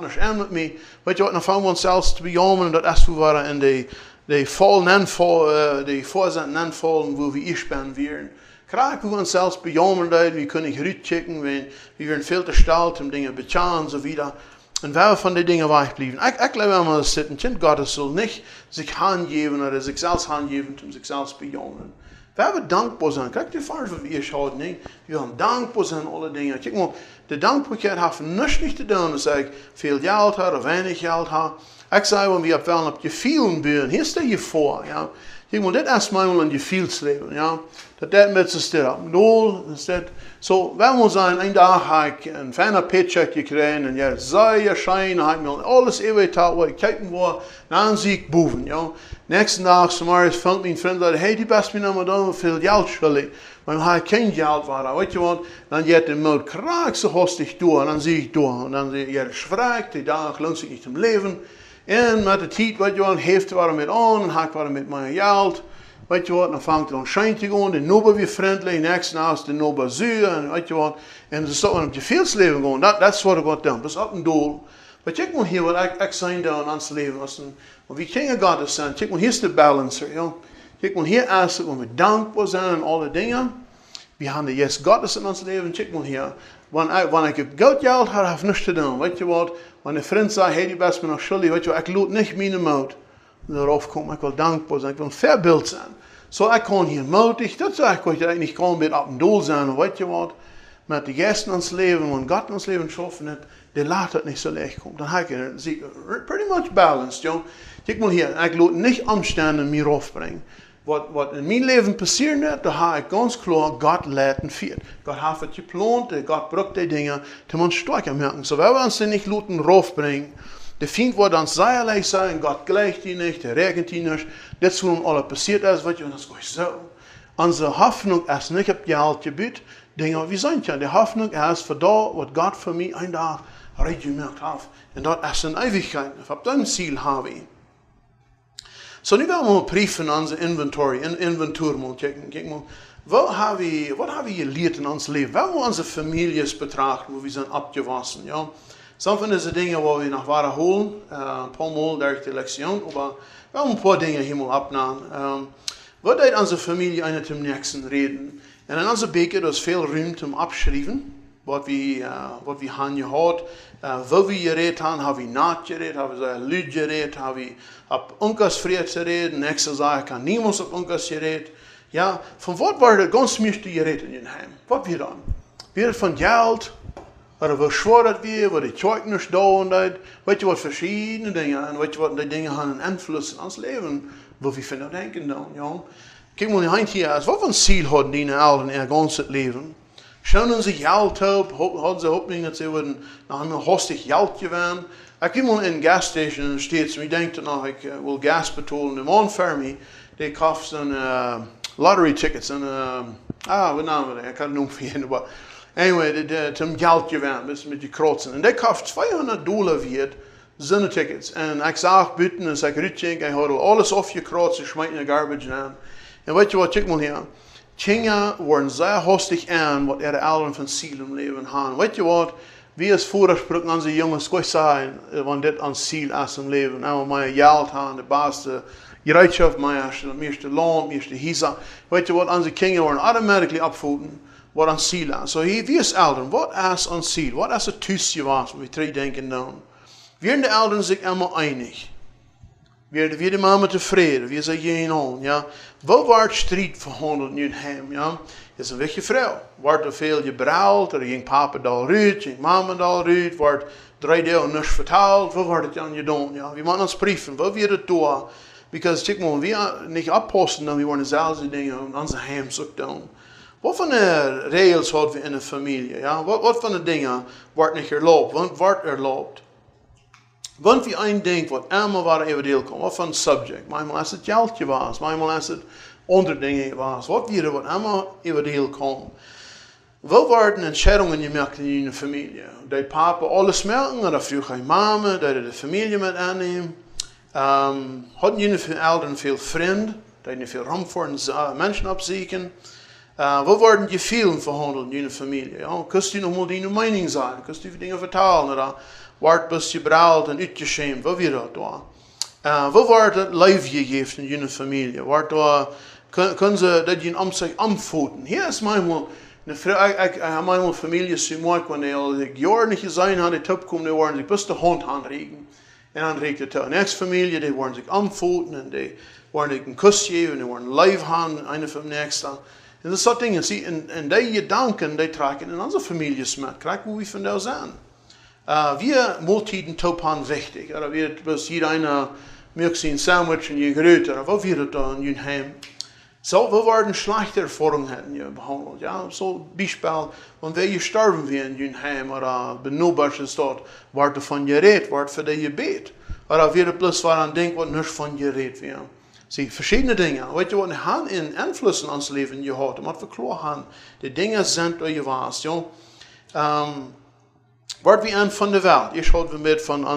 nicht an mit mir. Weet je wat, dan fangen wir uns selbst zu bejammern, dat is wo wir in die Vorsätze anfallen, wo wir einspannen werden. Gerade wo wir uns selbst bejammern, wir können nicht rüberchecken, wir werden viel zu stolz, Dinge bezahlen und so weiter. Und wenn wir von den Dingen wegbleiben, ich glaube immer, dass ein Kind Gottes soll nicht sich hingeben oder sich selbst hingeben, um sich selbst bejammern. Wenn wir dankbar sein, kijk die Farbe, wie ich heute nicht, wir wollen dankbar sein, alle Dinge. Kijk mal, die Dankbarkeit hat nichts zu tun, dass ich viel Geld habe oder wenig Geld habe. Ich sage, wenn wir auf Gefühlen bühren, hier stell dir vor, ja. Ich will das erstmal ein Gefühlsleben, ja. Das mit sich steht ab null, so, wenn wir sagen, ein Tag habe ich einen feinen Paycheck gekriegt, und jetzt sehr schön, habe ich mir alles evaluiert, was ich kijken will, dann sehe ich Buben, ja. Nächsten Tag, zumal fängt mein Freund an, hey, die bist mir noch mal da viel Geld schuldig. Weil ich kein Geld war, weißt du was, dann geht der Mut krank so hastig durch, und dann sehe ich durch, und dann sehe ich, er schweigt, die Tag lohnt sich nicht im Leben. En met de tijd, weet je wel, heeft waar met aan, en haakt waar met mijn geld. Weet je wat, dan vangt het aan schijn te gaan, de nobel weer vriendelijk, next naast de nobel zuur, en weet je wat. En ze staat op je veelsleven gaan, dat is wat ik wat doen, dat is op een doel. Maar check maar hier, wat ik zijn daar in ons leven, want we kunnen God zijn, check maar, hier is de balancer, ja. Check maar, hier is het, waar we dankbaar zijn en alle dingen. We hebben de yes God in ons leven, check maar hier. Wanneer ik geld had, had ik niets te doen, weet je wat. Wanneer een vriend zei, hey, die best me nog schuldig, weet je wat, ik lood niet mijn moed. Darauf kom ik wel dankbaar zijn, ik wil een voorbeeld zijn. Zo, ik kan hier moedig, dat zeg ik, dat ik niet kan met op een doel zijn, weet je wat. Met de gesten in ons leven, wanneer God in ons leven schaffen heeft, die laat het niet zo licht komen. Dan heb ik pretty much balanced, joh. Kijk maar hier, ik lood niet omstanden mij afbrengen. Wat in mijn leven passiert, daar heb ik ganz klar Gott laten viert. Gott hat het geplant, Gott braucht die Dinge, die man stärker merken. So, wenn wir uns nicht laten raufbringen, der Feind wird dann seierlich sein, Gott gleicht ihn nicht, der regnet ihn nicht, das ist, was alles passiert ist, weißt du, das ist so. Unsere Hoffnung ist nicht auf Geld gebüht, Dinge, wie sind ja, die Hoffnung ist für da, was Gott für mich ein Tag gemerkt hat. Und das ist eine Ewigkeit, auf dem Ziel habe ich. So nu willen we mal prüfen onze inventory mal kijken. Kijk mal, wat hebben we geleerd in ons leven? Wel we onze families betrachten, wo wir sind abgewassen, ja. Sommige van deze dingen waar we nog waren holen, een paar Mal durch die Lektion, aber wir haben ein paar Dinge hier mal abnehmen. Wat deed onze familie einer zum nächsten reden? En in onze beker is veel ruimte om abschrijven. Wat we haben gehad, wo wir geredet haben wir nicht geredet, haben wir Leute geredet, haben wir ab Unkas Fried geredet, nächste Sache kann niemand ab Unkas geredet. Ja, von was war das ganz meiste geredet in den Heim? Was wir dann? Wir von Geld, oder wo schwer das wir, wo die Zeugnis da und das, weißt du was, verschiedene Dinge, und weißt du was, die Dinge haben einen Einfluss auf das Leben, wo wir von da denken dann, ja. Kijk mal, die hier, als wat voor ziel hadden die Eltern in ihr ganzes Leben? Schauen sie Geld ab, haben sie Hoffnung, dass sie würden nach einem hostig Geld gewinnen. Ich gehe mal in eine Gasstation in den States, und ich denke noch, ich will Gas betalen. Der Mann für mich, der kauft so Lottery-Tickets, wat namen wir, ich kann nicht umgehen, aber anyway, zum Geld gewinnen, bis mit die Kreuzen. Und der kauft $200 wert, seine Tickets. Und ich sage, bitte, ich sage, ich habe alles aufgekreuzt, ich schmeiße in die Garbage an. En weet je wat, kijk mal hier. Kinder worden sehr hostig an, wat ihre Eltern von Ziel im Leben haben. Weet je wat, wie es vorsprechen an die Jungs, ich sagen, wenn das an Ziel ist im Leben. Aber mein Geld haben, die beste Gereitschaft, mein meiste Lohn, meiste Hisa. Weet je wat, an die Kinder worden automatisch abfuhren, was an Ziel ist. So hier, wie es Eltern, was ist an Ziel? Was ist das Tüßchen, was wir drei denken dann? Werden die Eltern sich immer einig? Wir die Mama tevreden, wir sagen jeden ja. Wo wordt strijd verhandeld in hem, ja? Is een wichtige vrouw. Wordt er veel gebraald, er ging papa dal uit, ging mama dal uit, wordt 3 dagen niks vertaald, wo wordt het dan gedaan, ja? We moeten ons brieven, wo wird het doen? Because, kijk maar, wir nicht abposten, dann wir wollen dezelfde dingen in onze heim zoeken doen. Wat voor regels hadden we in een familie, ja? Wat voor de dingen wordt niet erlaubt, wat wordt erlaubt? Want wie een denkt wat allemaal waar even deel komt, wat van subject, manchmal is het geldje was, manchmal is het andere dingen was, wat weer wat allemaal even deel komt. Wo worden Entscheidungen gemacht in je familie? Die papa alles merken, oder vroeger je mama, die de familie met aannemen. Hadden jullie Eltern veel vrienden, die niet veel ruimte voor mensen opzoeken. Wo worden je veel verhandeld in je familie? Ja, kunst je nog mal die mening zijn, kunst je dingen vertalen, oder wordt best gebraald en uitgeschämt, wat weer dat daar? Wat wordt het lijf gegeven in je familie? Wordt daar, kunnen ze dat je om zich aanvoeten? Hier is manchmal, ik heb manchmal families gemaakt, wanneer ik jaren niet gezien had, die opkomen, die worden zich best de hand aanregen. En dan reekt het de next familie, die worden zich aanvoeten, en die worden zich een kus geven, en die worden lijf aan, een van de next. En dat soort dingen, zie, en die gedanken, die trekken in onze families met. Kijk hoe we van daar zijn. Wir Multiden topan wichtig. Oder wird bis jeder einer mögt ein Sandwich und je gerührt, oder wo wird es da in je Heim? So, wo werden schlechte Erfahrungen hätten je behandelt, ja? So, Beispiel, wenn wir gestorben wären in je Heim, oder benutzt ist dort, wird davon geredet, wird für die gebet. Oder wird es bloß daran denken, was nicht von geredet wird. Sie, verschiedene Dinge. Weißt du, was haben in Einfluss in uns Leben gehabt, und was wir klar haben, die Dinge sind euch was, ja? Wordt wie een van de wereld. Eerst hadden we met van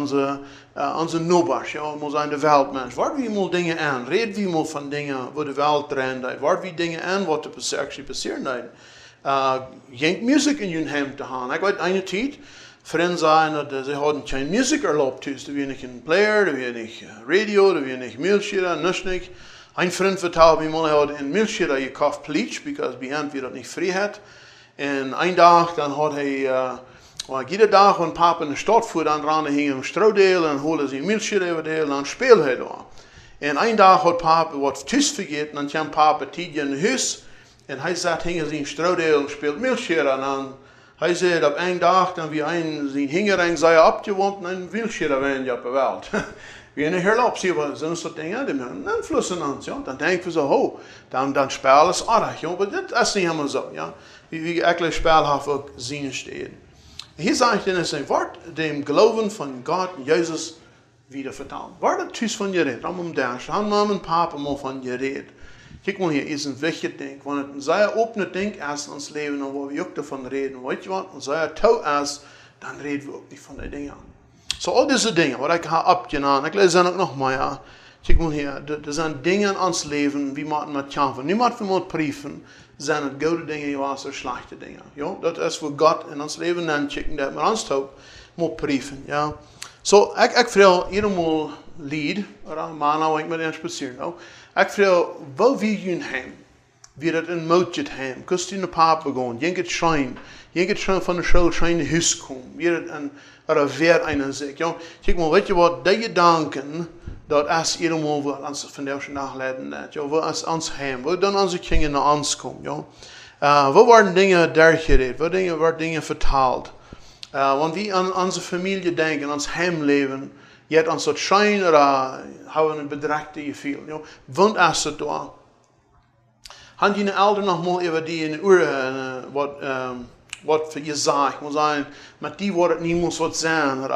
onze nobars, ja, we zijn de wereldmens. Wordt wie mal dingen aan. Red wie mal van dingen waar de wereld draait. Wordt wie dingen aan wat er actually passeren. Geen muziek in hun heim te gaan. Ik weet een tijd, vrienden zeiden dat ze hadden geen muziek erlaubt. Dus er was niet een player, er was niet radio, er was niet milchscheren, niks niet. Een vriend vertelde me mal, hij had een milchscheren gekauft, pleach, because bij hem dat niet vrij had. En een dag dan had hij... jede dag, wenn Papa in de stad fuhr, dann ran hing im Strohdeel en holte sie Milchschier over deel, dan speelde hij daar. En een dag had Papa wat thuis vergeten, dan kwam Papa tijdje in huis, en hij zat hing in Strohdeel en speelt Milchschier, en dan, hij zei op een dag, dan wie een zijn hingering zei opgewond, en Milchschier waren op de wereld. Wie een herlop, zie je, zo'n soort dingen, die hebben een invloed in ons, ja. Dan denken we zo, oh, dan spelen is aardig, ja, maar dat is niet helemaal zo, ja. Wie eigenlijk spelhaft ook zien stehen. Hier sage ich denn, es wird dem Glauben von Gott und Jesus wieder vertrauen. Wird das Tüß von dir redet, haben Mama und Papa mal von dir redet. Kijk mal hier, ist ein wichtiges Ding. Wenn es ein sehr offenes Ding ist in uns Leben, und wo wir auch davon reden, weißt du was, und sehr toll ist, dann reden wir auch nicht von den Dingen. So all diese Dinge, was ich habe abgenommen, ich lese noch mal, ja. Kijk maar hier, er zijn dingen in ons leven, wie moeten met kampen. Nu moeten we maar prüfen, zijn het goede dingen of slechte dingen. Ja? Dat is voor God in ons leven dan kijken, dat we ons ook moet prüfen. Ja? So, ik vraag helemaal lied, maar nou ik met een spazieren. Nou. Ik vraag, wat wil je hem? Wie dat in moedje hem? Kust je in de papa gaan? Je gaat schreien. Je gaat schreien van de school, schreien naar huis komen. Wie dat een weer een zegt. Ja? Kijk maar, weet je wat, die gedanken, dat als helemaal wat ons vandaag nachleden net, ja, wat als ons hem, wat dan onze kinderen naar ons komen, ja. Wat worden dingen daar gereed, wat worden dingen vertaald. Want wie aan onze familie denken, ons heimleven, je hebt ons dat schijn, hebben een bedreigde gevoel, ja. Want als het daar. Had je een elder nog mal over die in de uur, wat voor je zegt, moet zijn, met die wordt het niemand wat zijn,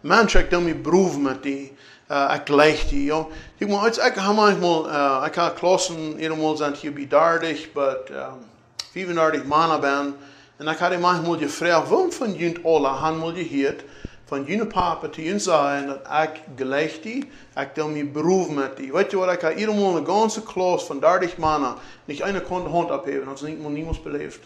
mensen ik dan me proeven met die. Ik leg die, ja. Ik heb manchmal, ik heb klassen, eenmaal zijn hier bij 30, maar 35 mannen ben. En ik had manchmal gevraagd, waarom van jullie alle handel je hier, van jullie papa te jullie zeggen, dat ik geleg die, ik dan me proeven met die. Weet je wat, ik heb eenmaal een ganze klas van 30 mannen, niet een kon de hand opheven, dat is niemand beleefd.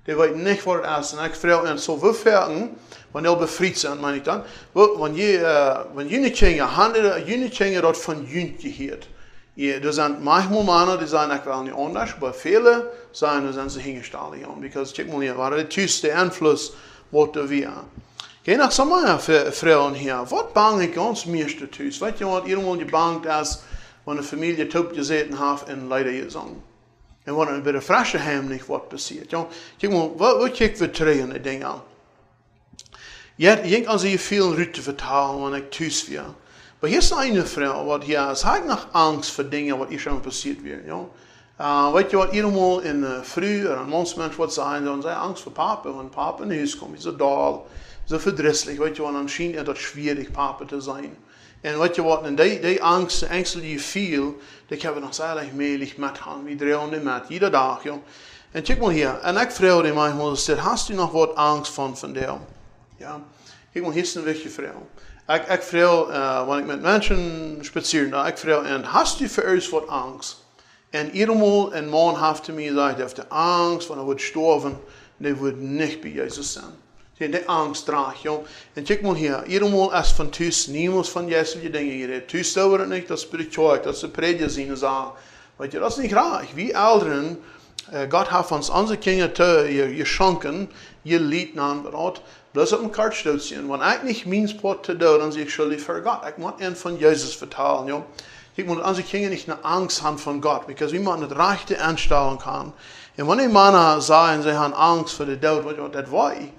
Die weten niet voor het eerst. En ik vraag hen, zo we verken, wanneer bevrijd zijn, meine ik dan. Want jullie kinderen dat van jullie geheerd. Er zijn manchmal mannen die zijn echt wel niet anders, maar vele zijn ze hingesteld. Because check mal hier, waar de tuiste invloed wordt er weer. Geen nog zomaar vrouwen hier, wat bang ik ons meeste thuis? Weet je wat, iedereen je bangt als, wanneer de familie top gezeten heeft en leider je zong. En wat een beetje frisse hem niet wat passiert. Ja, kijk maar, wat kijk we terug in die dingen. Ja, ik denk als je veel ruimte vertalen, wanneer ik thuis weer. Maar hier is een vrouw, wat hier is, heb ik nog angst voor dingen wat hier schon passiert weer. Ja? Weet je wat, iedereen in vroeg, een mansmens wat zijn, dan zijn angst voor papa, want papa in huis komt, is zo dol, zo verdrießlich, weet je wat, dan schijnt het schwierig papa te zijn. En weet je wat, en die angst die je viel, die hebben we nog zelf meelig met gaan. We draaien die met, iedere dag, joh. En kijk maar hier, en ik vraag die manchmal, hast du nog wat angst van jou? Ja, kijk maar, hier is een wichtige vraag. Ik vraag, wanneer ik met mensen spazieren, ik vraag, en hast du voor ons wat angst? En iedermaal een man heeft mij gezegd, heeft de angst van wordt sterven, die wordt niet bij Jezus zijn. Die angst draagt, joh. En kijk maar hier, iedermaal is van thuis, niemand van Jezus dingen gereed. Thuis doen het niet, dat is spiritueel, dat is de prediker zien en zo. Weet je, dat is niet graag. Wie ouderen, God heeft ons onze kinderen geschonken, je lied aan bereid, bloos op een kaart stoten. Want ik niet mijn sport te doen, dan zeg ik schuldig voor God. Ik moet een van Jezus vertalen, joh. Ik moet onze kinderen niet naar angst hebben van God, because we moeten het rechte instellen gaan. En wanneer mannen zeggen, ze hebben angst voor de dood, weet je wat, dat wij.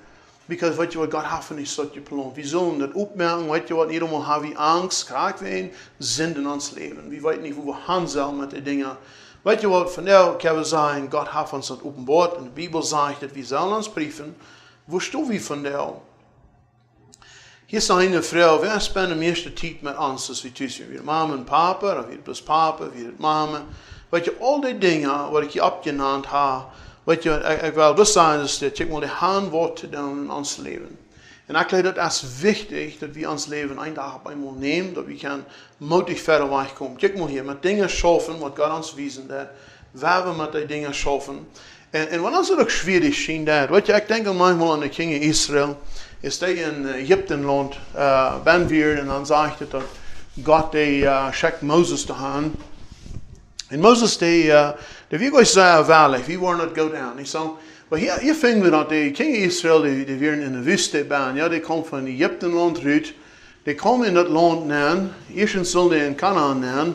Because weet je wat, God heeft niet zo'n plan. We zullen dat opmerken, weet je wat, iedereen heeft angst, krijgen we een zin in ons leven. We weten niet hoe we handelen met die dingen. Weet je wat, vandaag kunnen we zeggen, God heeft ons dat openbaard. En de Bijbel zegt dat we zullen ons brieven. Wo staan we vandaag? Hier is een vrouw, wij spenden de meeste tijd met ons, als we thuis zijn. Wie mama en papa, of wie het papa, wie het mama. Weet je, al die dingen wat ik je opgenaamd heb, weet je, ik wil dus zeggen, dat ik moet de hand wordt te doen in ons leven. En ik denk dat het is wichtig dat we ons leven een dag op eenmaal nemen, dat we kan moedig verder wegkomen. Kijk maar hier, met dingen schaffen, wat God ons wijzen dat, waar we met die dingen schaffen. En wat ons ook schwierig zien dat, weet je, ik denk manchmal aan de king Israël, is die in Egyptenland, ben weer, en dan zegt het dat God die schickt Moses te gaan. En Moses die wie goes zeer veilig, wie worden het go down. Maar hier vinden we dat de king Israël, die weer in de wüste ben, ja, die komt van Egyptenland uit, die komen in dat land neer, eerst zullen die in Canaan neer,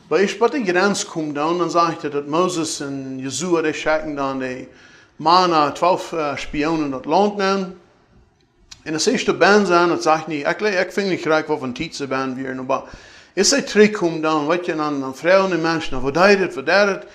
maar als bij de grens komt dan zegt het dat Moses en Jezua, die schicken dan die mannen 12 spionen in dat land neer. En als eerste band zijn, dat zegt niet, ik vind niet graag wat van Tietze band weer, maar als zij terugkomen dan, weet je, dan vragen die mensen, wat deed het?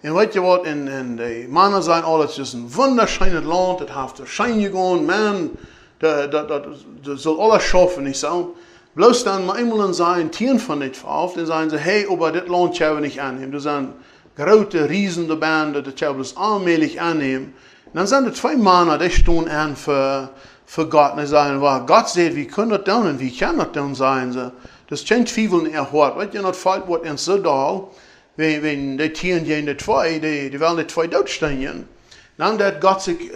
En weet je wat, en de mannen zijn al, het is een wunderschönes land, het heeft er schijn gegaan, man, dat zal alles schaffen, niet zo. Bloos dan maar eenmaal zijn 10 van dit 12, dan zeggen ze, hey, aber dit land zullen we niet aannemen. Er zijn grote, riesende banden, dat zullen we dus allmählich aannemen. En dan zijn er 2 mannen, die staan aan voor God. En die zeggen, well, God zegt, we kunnen dat doen en we kunnen dat doen, zeggen ze. Das ist kein Twijfel in ihr Hort. Weet je, dat fällt wat in so Dahl, wenn die Tieren gehen, die zwei, die werden die zwei dodstehen. Dann hat Gott sich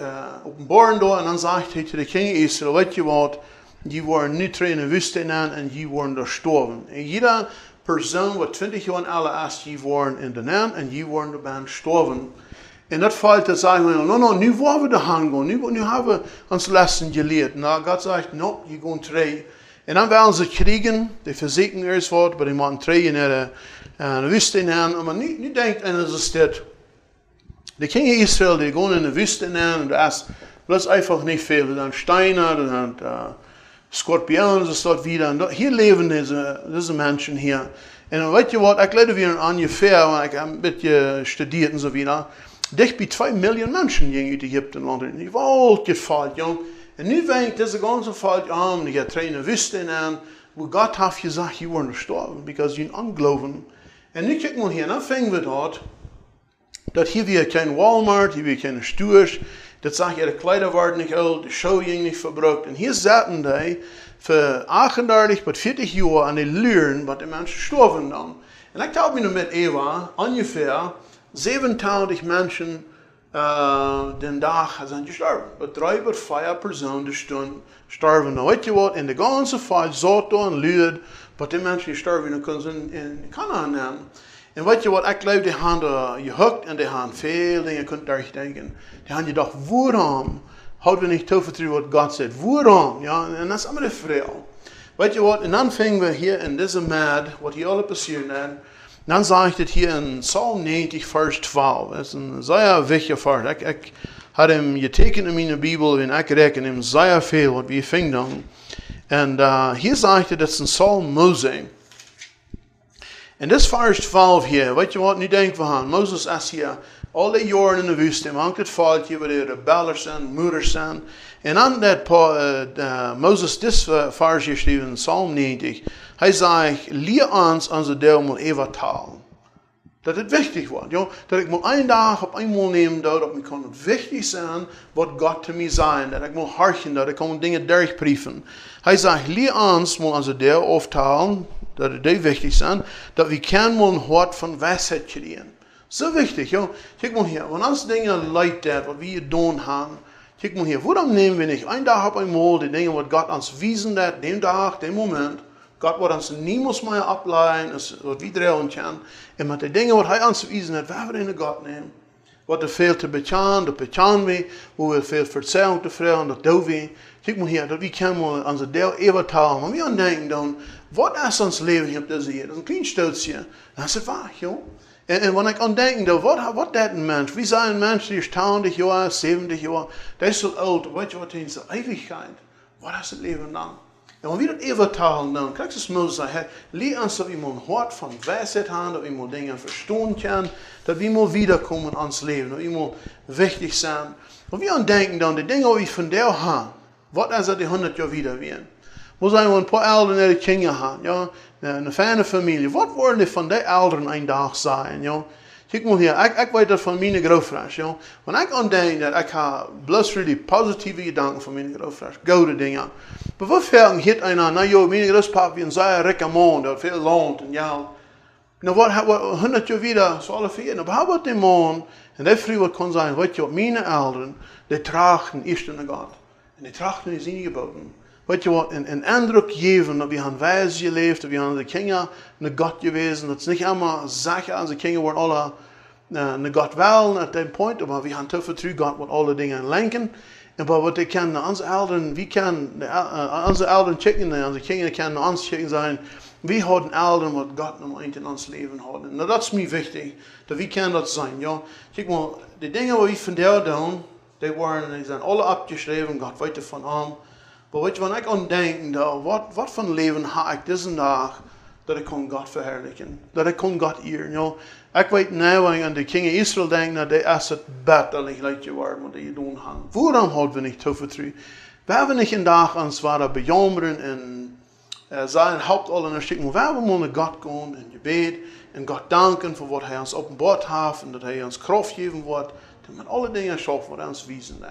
offenbaren da und dann sagt er zu den Kindern Israel, weet je wat, die waren nicht in der Wüste und die waren da gestorben. Und jeder Person, die 20 Jahre alt ist, die waren in der Nähe und die waren dabei gestorben. Und das fällt, da sagen wir, no, nu wollen wir da hingehen, nu haben wir uns Lessen gelehrt. Na, Gott sagt, no, die gehen drei. Und dann werden sie kriegen, die versuchen erst was, aber die machen drei in der Wüste hinein. Aber nicht denkt einer, das ist das. Die Kinder Israel, die gehen in der Wüste hinein und das ist einfach nicht viel. Da sind Steine, da sind Skorpionen, das ist dort wieder. Und hier leben diese Menschen hier. Und weet je wat, ich lebe wieder ungefähr, weil ich ein bisschen studiert und so wieder. Dicht bei 2 Millionen Menschen in Ägypten landen. Die Welt gefällt, jong. Und nu wenkt diese ganze Volk an, die geht in der Wüste hinein, wo Gott hat gesagt, die waren gestorben, because sie unglauben. Und nu gucken wir hier, dann fangen wir dort, dass hier wir kein Walmart, hier wir keine Stores, das sagt ja, die Kleider waren nicht alt, die Schuhe ging nicht verbrochen. Und hier saßen die für 38 bis 40 Jahre an den Lüren, was die Menschen gestorben dann. Und ich glaube mir mit Eva, ungefähr 7000 Menschen den Tag sind gestorben. Aber 3 bis 4 Personen die Stunde sterben. Und weißt du was, in der ganzen Fall, Soto und Lüd, aber die Menschen gestorben, die können sie in Kanaan nehmen. Und weißt du was, ich glaube, die haben da gehuckt und die haben viele Dinge, könnt ihr euch denken. Die haben gedacht, warum hat wir nicht tovertreten, was Gott sagt? Warum? Ja, und das ist immer die Frage. Weißt du was, und dann fangen wir hier in diesem Mad, was hier alle passiert ist. Dann sagt es hier in Psalm 90, Vers 12. Das ist ein sehr wichtiger Vers. Ich habe ihm getekend in meiner Bibel, und ich rechne ihm sehr viel, was wir finden. Und hier sagt er, das ist ein Psalm Mose. Und das Vers 12 hier, weißt du was, nu denken wir an, Moses ist hier alle Jahre in der Wüste, man hat Volk hier, wo die Rebellen sind, Mütter sind. Und dann hat Moses das Vers geschrieben in Psalm 90. Hij sagt, leer uns onze deel moet even talen. Dat het wichtig wordt. Ja? Dat ik moet een dag op eenmaal nemen, dat het kan wichtig zijn wat God te mij zijn. Dat ik moet hartje, dat ik kan dingen durchbrieven. Hij zegt, leer ons moet onze deel auftalen, dat het die wichtig zijn, dat we kunnen een hart van wijsheid krijgen. Zo wichtig, ja. Kijk maar hier, wanneer ons dingen leidt dat, wat we hier doen gaan, kijk maar hier, waarom nemen we niet een dag op eenmaal die dingen wat God ons wijzen dat, den dag, den moment, Gott wird uns niemals mehr ableihen, es wird wieder können. Und mit den Dingen, was er uns bewiesen hat, werden wir in Gott nehmen. Was er fehlt zu bezahlen, das bezahlen wir. Wo wir viel Verzeihung zu fragen, das tun wir. Kijk mal hier, dass wir können unsere Deel even talen. Und wir denken dann, was ist unser Leben hier auf dieser Erde? Das ist ein kleines Stützchen. Das ist wahr, ja. Und wenn ich an denke, was ist ein Mensch? Wie sei ein Mensch, der ist 80 Jahre, 70 Jahre, der ist so alt, weißt du, was ist die Ewigkeit? Was ist das Leben dann? En wanneer we dat even talen, dan krijg je het Moses zeggen, leer ons dat we een hart van wijsheid hebben, dat we dingen verstaan kunnen, dat we wiederkomen in ons leven, dat we wichtig zijn. En we aan denken dan, de dingen die we vandaag hebben, wat is dat die 100 jaar wieder weer? Wo zijn we een paar ouderen die kinderen hebben, ja, een fijne familie. Wat worden die van die ouderen een dag zijn, ja? Kijk maar hier, ik weet dat van mijn grootvrouw, ja. Wanneer ik aan denk dat ik bloos voor die positieve gedanken van mijn grootvrouw, goede dingen. Maar wat veel hit einer, nou joh, mijn groospapa is een zeer rijke man, dat veel land en ja. Nou wat 100 jaar wieder, zo alle vier. Nou wat die man, en die vrouw kan zijn, weet je wat, mijn ouderen, die trachten eerst naar God. En die trachten is niet geboden. Weet je wat, een indruk geven dat we gaan wijs geleefd, dat we gaan de kinderen naar God gewezen, dat is niet helemaal zeggen, onze kinderen worden alle naar God wel, at dat punt, maar we gaan te vertrouwen God wat alle dingen lenken. En wat ik kan, onze ouderen, wie kan, onze ouderen checken, onze kinderen kunnen ons checken zijn, wie hadden ouderen wat God nog in ons leven hadden. Nou, dat is mij wichtig, dat we kunnen dat zijn, ja. Kijk maar, de dingen die we vandaag doen, die zijn alle opgeschreven, God weet er van aan. Maar weet je, wanneer ik aan denk, wat voor leven heb ik deze dag, dat ik kan God verheerlijken, dat ik kan God eren. Ja. Ik weet nu, wanneer ik aan de King Israël denk, dat die is het betterlijk lijkt je worden, wat die doen gaan. Waarom hadden we niet te vertrouwen? We hebben niet een dag ons waar bejammeren en zijn hoofdallen en schikken, maar we hebben naar God gaan en gebed en God danken voor wat hij ons openbaard heeft en dat hij ons kracht geven wordt, dat met alle dingen schaffen wat ons wijzen dat.